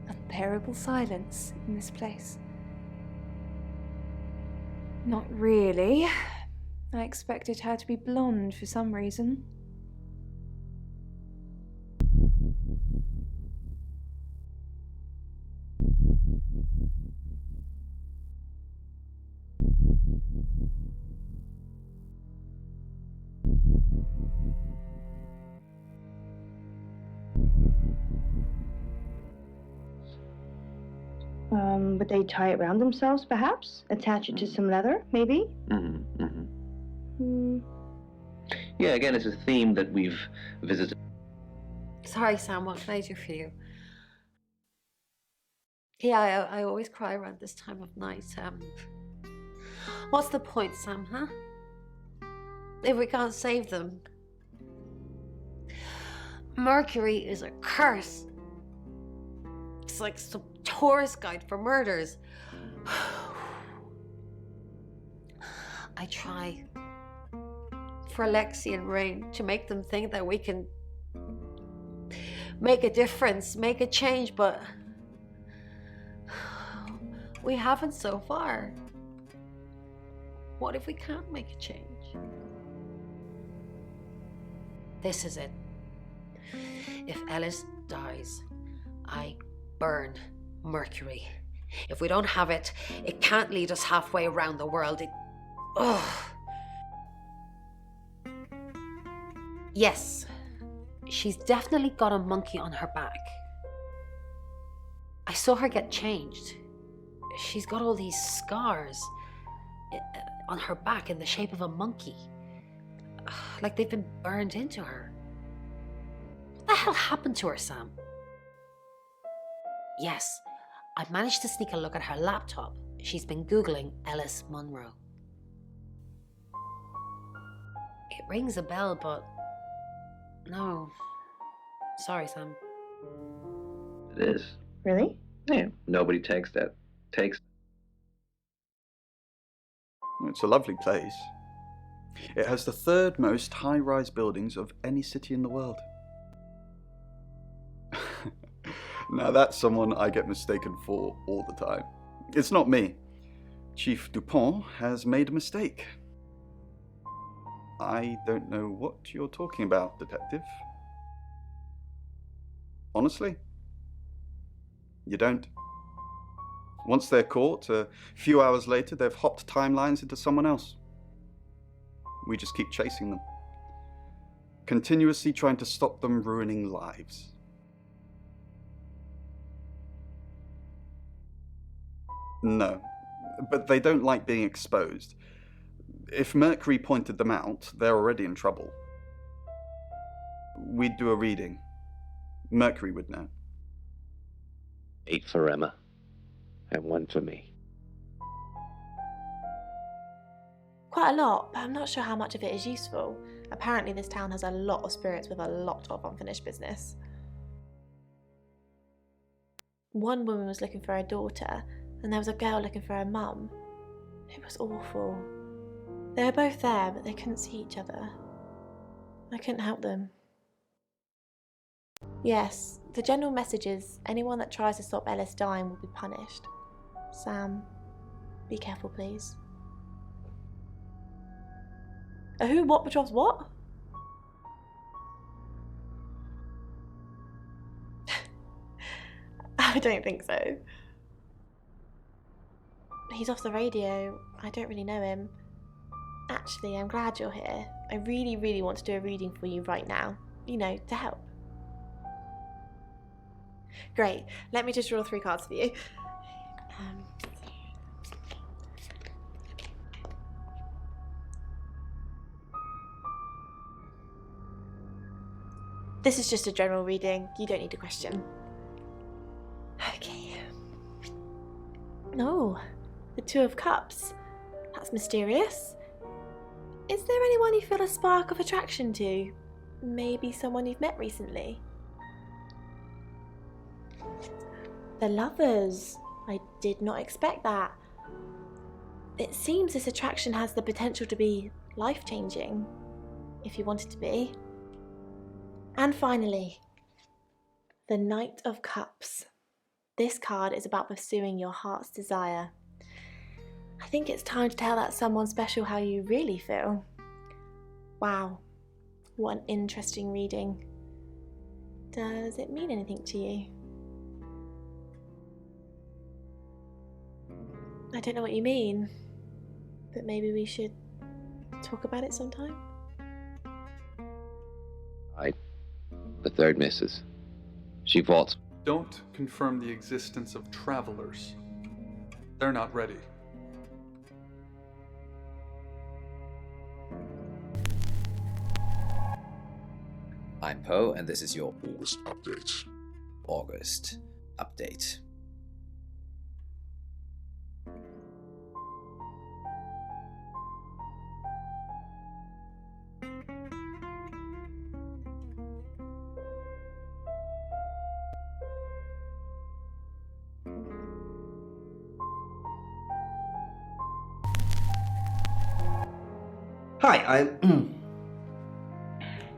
unbearable silence in this place. Not really. I expected her to be blonde for some reason. Would they tie it around themselves, perhaps? Attach it to some leather, maybe? Yeah, again, it's a theme that we've visited. Sorry, Sam, what can I do for you? Yeah, I always cry around this time of night. What's the point, Sam, huh? If we can't save them. Mercury is a curse. It's like some tourist guide for murders. I try for Alexi and Rain to make them think that we can make a difference, make a change, but we haven't so far. What if we can't make a change? This is it. If Ellis dies, I burn Mercury. If we don't have it, it can't lead us halfway around the world. Yes, she's definitely got a monkey on her back. I saw her get changed. She's got all these scars on her back in the shape of a monkey. Like they've been burned into her. What the hell happened to her, Sam? Yes, I managed to sneak a look at her laptop. She's been Googling Ellis Munro. It rings a bell, but no. Sorry, Sam. It is. Really? Yeah, nobody takes that. It's a lovely place. It has the third most high-rise buildings of any city in the world. Now that's someone I get mistaken for all the time. It's not me. Chief Dupont has made a mistake. I don't know what you're talking about, Detective. Honestly? You don't? Once they're caught, a few hours later they've hopped timelines into someone else. We just keep chasing them. Continuously trying to stop them ruining lives. No, but they don't like being exposed. If Mercury pointed them out, they're already in trouble. We'd do a reading. Mercury would know. 8 for Emma, and 1 for me. Quite a lot, but I'm not sure how much of it is useful. Apparently this town has a lot of spirits with a lot of unfinished business. One woman was looking for her daughter, and there was a girl looking for her mum. It was awful. They were both there, but they couldn't see each other. I couldn't help them. Yes, the general message is anyone that tries to stop Ellis dying will be punished. Sam, be careful, please. A who, what, Petrov's what? I don't think so. He's off the radio. I don't really know him. Actually, I'm glad you're here. I really, really want to do a reading for you right now. You know, to help. Great. Let me just draw 3 cards for you. This is just a general reading. You don't need a question. Okay. Oh, the 2 of Cups. That's mysterious. Is there anyone you feel a spark of attraction to? Maybe someone you've met recently? The Lovers. I did not expect that. It seems this attraction has the potential to be life-changing, if you want it to be. And finally, the Knight of Cups. This card is about pursuing your heart's desire. I think it's time to tell that someone special how you really feel. Wow, what an interesting reading. Does it mean anything to you? I don't know what you mean, but maybe we should talk about it sometime? The 3rd misses. Chief-Vods. Don't confirm the existence of travelers. They're not ready. I'm Poe, and this is your August update. August update.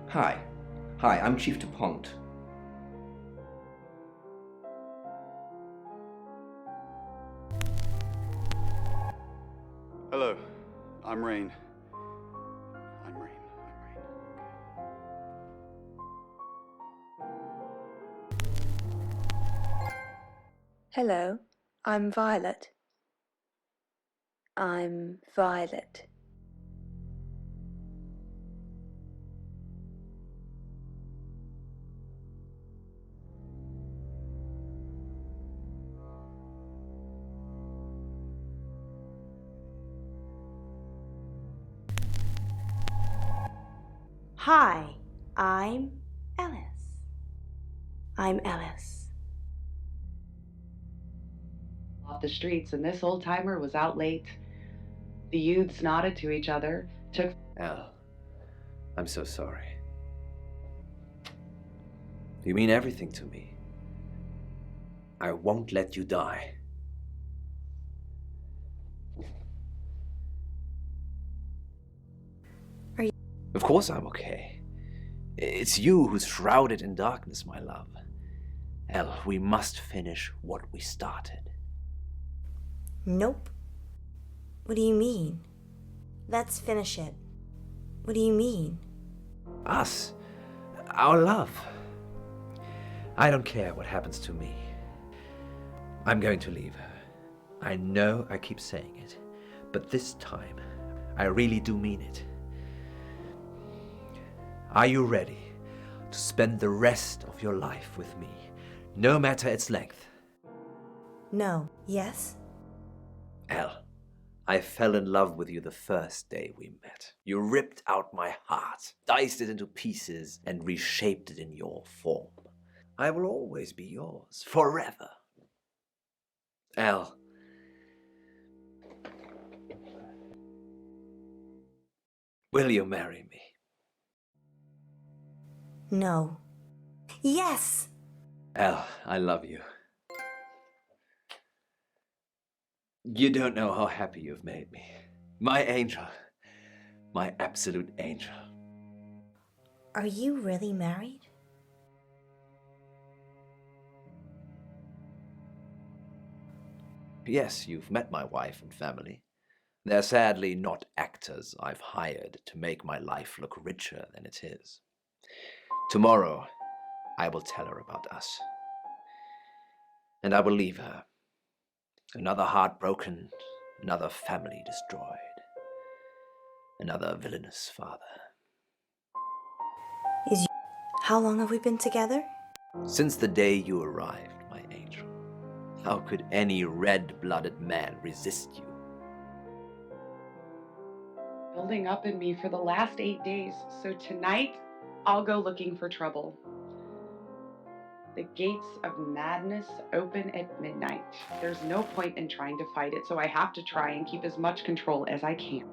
Hi, Hi, I'm Chief DuPont. Hello, I'm Rain. Hello, I'm Violet. I'm Violet. Hi, I'm Ellis. I'm Ellis. Off the streets, and this old timer was out late. The youths nodded to each other, took. Al, I'm so sorry. You mean everything to me. I won't let you die. Are you? Of course I'm okay. It's you who's shrouded in darkness, my love. El, we must finish what we started. Nope. What do you mean? Let's finish it. What do you mean? Us. Our love. I don't care what happens to me. I'm going to leave her. I know I keep saying it, but this time, I really do mean it. Are you ready to spend the rest of your life with me, no matter its length? No. Yes? Elle, I fell in love with you the first day we met. You ripped out my heart, diced it into pieces, and reshaped it in your form. I will always be yours, forever. Elle, will you marry me? No. Yes! Elle, I love you. You don't know how happy you've made me. My angel. My absolute angel. Are you really married? Yes, you've met my wife and family. They're sadly not actors I've hired to make my life look richer than it is. Tomorrow, I will tell her about us. And I will leave her. Another heart broken, another family destroyed, another villainous father. How long have we been together? Since the day you arrived, my angel. How could any red-blooded man resist you? Building up in me for the last 8 days, so tonight I'll go looking for trouble. The gates of madness open at midnight. There's no point in trying to fight it, so I have to try and keep as much control as I can.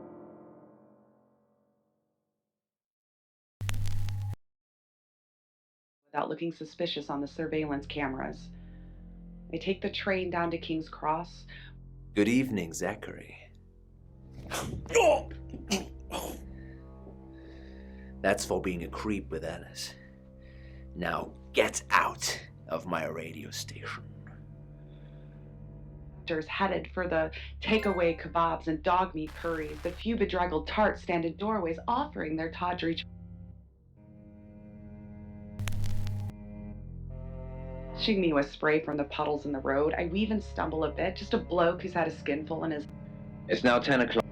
Without looking suspicious on the surveillance cameras. I take the train down to King's Cross. Good evening, Zachary. That's for being a creep with Alice. Now get out of my radio station. Headed for the takeaway kebabs and dog meat curries. The few bedraggled tarts stand in doorways offering their tawdry. Shing me with spray from the puddles in the road. I weave and stumble a bit. Just a bloke who's had a skinful in his. It's now 10 o'clock.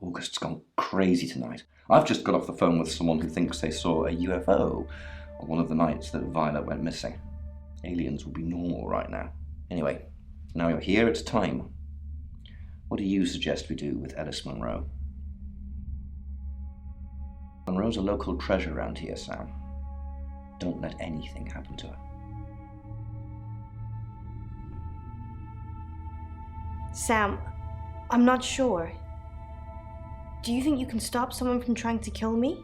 August's gone crazy. crazy tonight. I've just got off the phone with someone who thinks they saw a UFO on one of the nights that Violet went missing. Aliens would be normal right now. Anyway, now you're here, it's time. What do you suggest we do with Ellis Monroe? Monroe's a local treasure around here, Sam. Don't let anything happen to her. Sam, I'm not sure. Do you think you can stop someone from trying to kill me?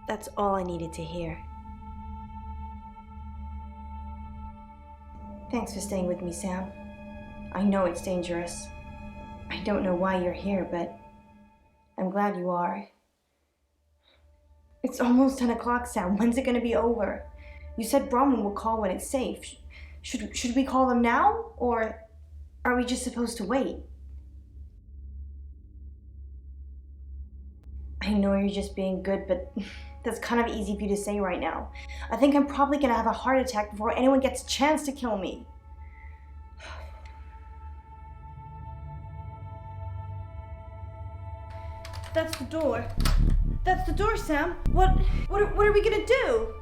That's all I needed to hear. Thanks for staying with me, Sam. I know it's dangerous. I don't know why you're here, but I'm glad you are. It's almost 10 o'clock, Sam. When's it gonna be over? You said Bronwyn will call when it's safe. Should we call them now? Or are we just supposed to wait? I know you're just being good, but that's kind of easy for you to say right now. I think I'm probably gonna have a heart attack before anyone gets a chance to kill me. That's the door. That's the door, Sam. What are we gonna do?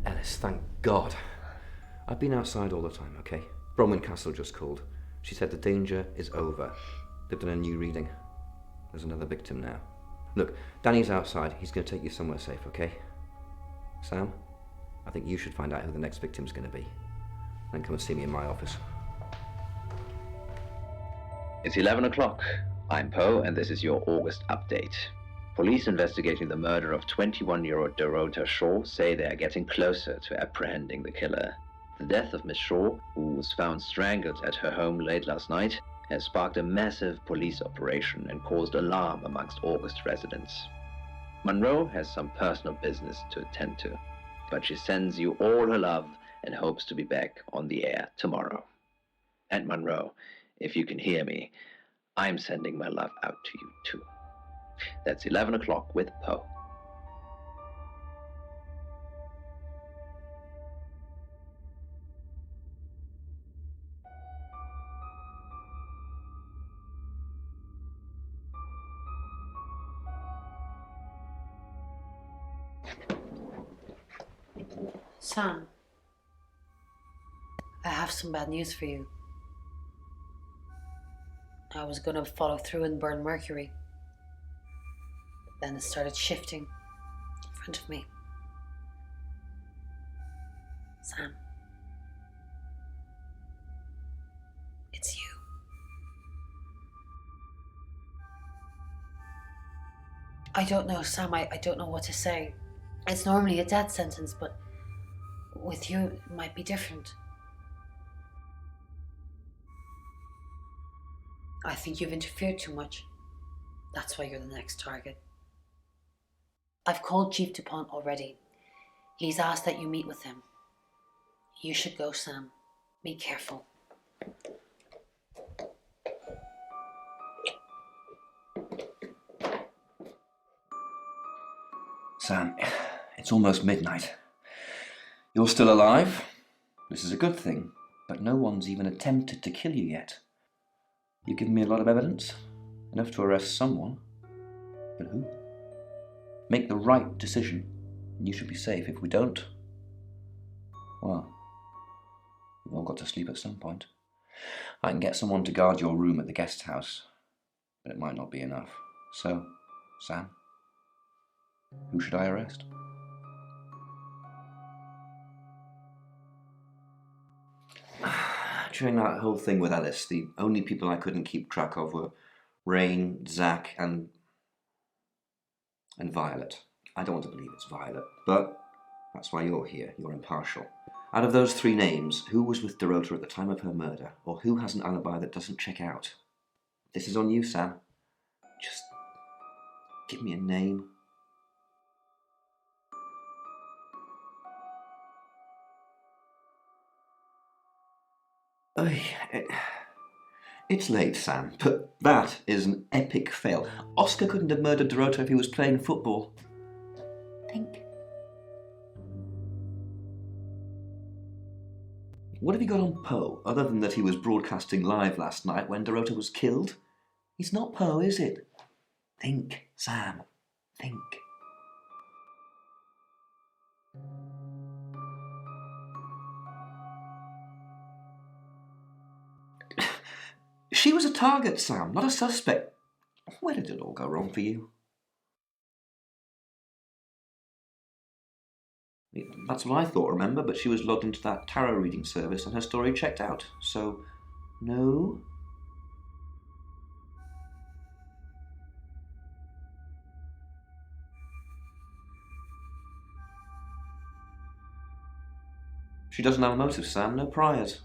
Ellis, thank God. I've been outside all the time, okay? Bronwyn Castle just called. She said the danger is over. They've done a new reading. There's another victim now. Look, Danny's outside. He's going to take you somewhere safe, okay? Sam, I think you should find out who the next victim's going to be. Then come and see me in my office. It's 11 o'clock. I'm Poe, and this is your August update. Police investigating the murder of 21-year-old Dorota Shaw say they are getting closer to apprehending the killer. The death of Miss Shaw, who was found strangled at her home late last night, has sparked a massive police operation and caused alarm amongst August residents. Monroe has some personal business to attend to, but she sends you all her love and hopes to be back on the air tomorrow. And Monroe, if you can hear me, I'm sending my love out to you too. That's 11 o'clock with Poe. Sam, I have some bad news for you. I was going to follow through and burn Mercury. Then it started shifting in front of me. Sam, it's you. I don't know, Sam, I don't know what to say. It's normally a death sentence, but with you, it might be different. I think you've interfered too much. That's why you're the next target. I've called Chief DuPont already. He's asked that you meet with him. You should go, Sam. Be careful. Sam, it's almost midnight. You're still alive. This is a good thing, but no one's even attempted to kill you yet. You've given me a lot of evidence, enough to arrest someone. But who? Make the right decision, and you should be safe. If we don't, well, we've all got to sleep at some point. I can get someone to guard your room at the guest house, but it might not be enough. So, Sam, who should I arrest? During that whole thing with Ellis, the only people I couldn't keep track of were Rain, Zach, and Violet. I don't want to believe it's Violet, but that's why you're here. You're impartial. Out of those 3 names, who was with Dorota at the time of her murder, or who has an alibi that doesn't check out? This is on you, Sam. Just give me a name. It's late, Sam, but that is an epic fail. Oscar couldn't have murdered Dorota if he was playing football. Think. What have you got on Poe, other than that he was broadcasting live last night when Dorota was killed? He's not Poe, is it? Think, Sam. Think. She was a target, Sam, not a suspect. Where did it all go wrong for you? That's what I thought, remember? But she was logged into that tarot reading service and her story checked out. So, no? She doesn't have a motive, Sam. No priors.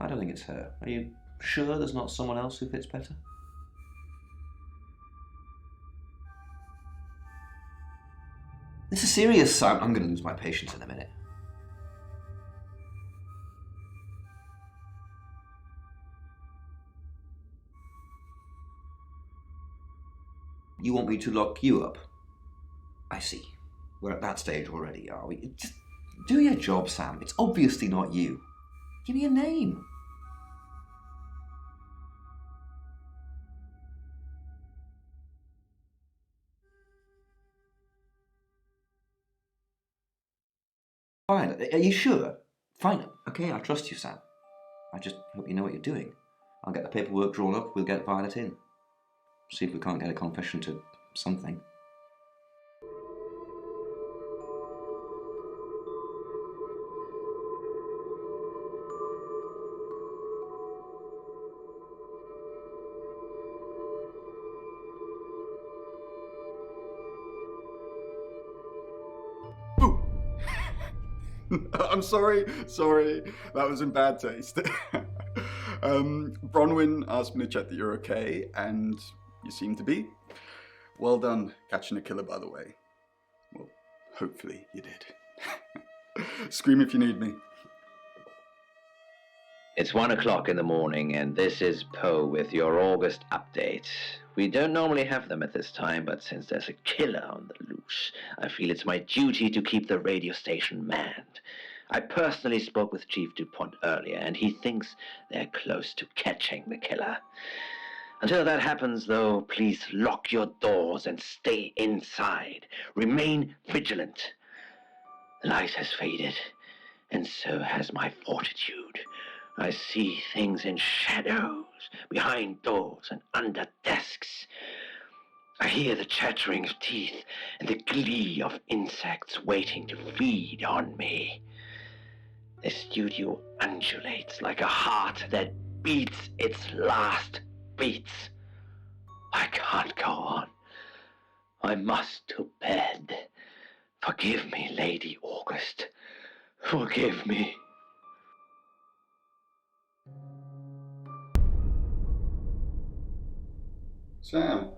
I don't think it's her. Are you sure there's not someone else who fits better? This is serious, Sam. I'm going to lose my patience in a minute. You want me to lock you up? I see. We're at that stage already, are we? Just do your job, Sam. It's obviously not you. Give me a name. Fine. Are you sure? Fine. Okay, I trust you, Sam. I just hope you know what you're doing. I'll get the paperwork drawn up. We'll get Violet in. See if we can't get a confession to something. I'm sorry, that was in bad taste. Bronwyn asked me to check that you're okay, and you seem to be. Well done catching a killer, by the way. Well, hopefully you did. Scream if you need me. It's 1 o'clock in the morning, and this is Poe with your August update. We don't normally have them at this time, but since there's a killer on the loose, I feel it's my duty to keep the radio station manned. I personally spoke with Chief DuPont earlier, and he thinks they're close to catching the killer. Until that happens, though, please lock your doors and stay inside. Remain vigilant. The light has faded, and so has my fortitude. I see things in shadows, behind doors and under desks. I hear the chattering of teeth and the glee of insects waiting to feed on me. The studio undulates like a heart that beats its last beats. I can't go on. I must to bed. Forgive me, Lady August. Forgive me. Sam,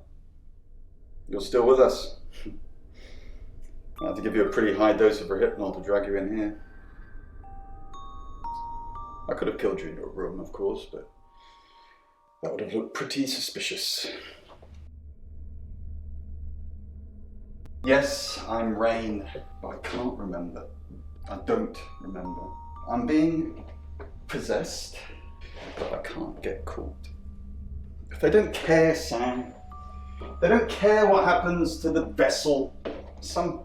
you're still with us. I had to give you a pretty high dose of Rohypnol to drag you in here. I could have killed you in your room, of course, but that would have looked pretty suspicious. Yes, I'm Rain, but I can't remember. I don't remember. I'm being possessed, but I can't get caught. They don't care, Sam. They don't care what happens to the vessel. Some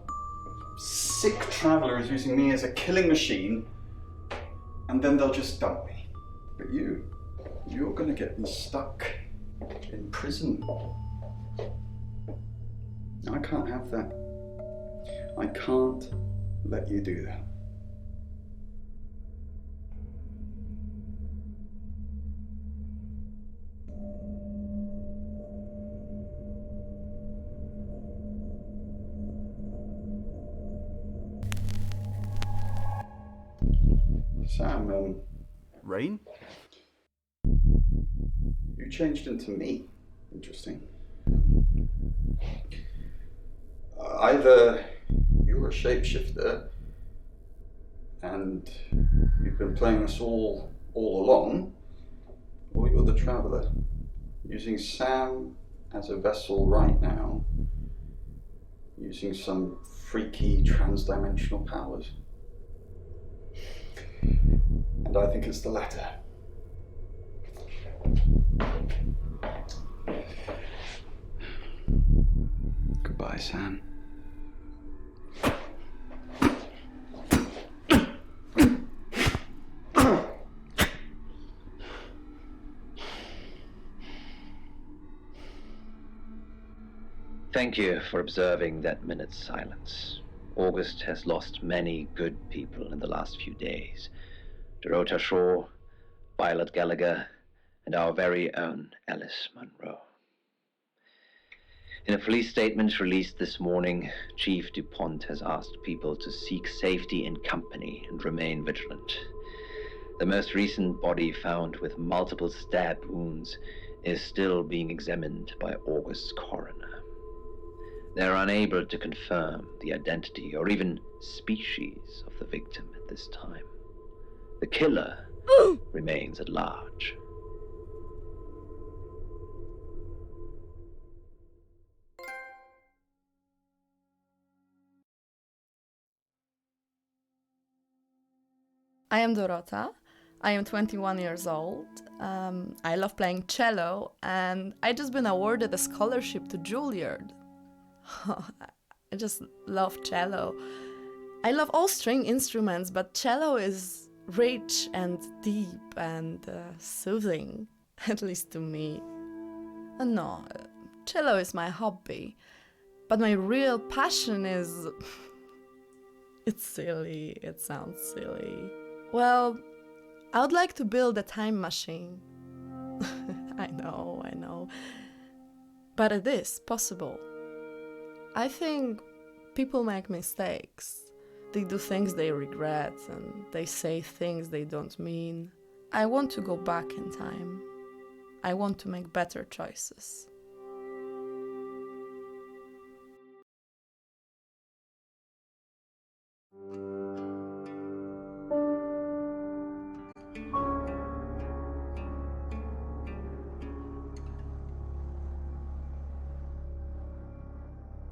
sick traveller is using me as a killing machine, and then they'll just dump me. But you're gonna get me stuck in prison. I can't have that. I can't let you do that. Sam, Rain? You changed into me. Interesting. Either you're a shapeshifter and you've been playing us all along, or you're the traveller, using Sam as a vessel right now, using some freaky trans-dimensional powers. And I think it's the latter. Goodbye, Sam. Thank you for observing that minute's silence. August has lost many good people in the last few days. Dorota Shaw, Violet Gallagher, and our very own Alice Munro. In a police statement released this morning, Chief DuPont has asked people to seek safety in company and remain vigilant. The most recent body, found with multiple stab wounds, is still being examined by August's coroner. They are unable to confirm the identity or even species of the victim at this time. The killer remains at large. I am Dorota. I am 21 years old. I love playing cello, and I just been awarded a scholarship to Juilliard. I just love cello. I love all string instruments, but cello is rich and deep and soothing, at least to me. No, cello is my hobby, but my real passion is... It's silly, it sounds silly. Well, I would like to build a time machine. I know. But it is possible. I think people make mistakes. They do things they regret and they say things they don't mean. I want to go back in time. I want to make better choices.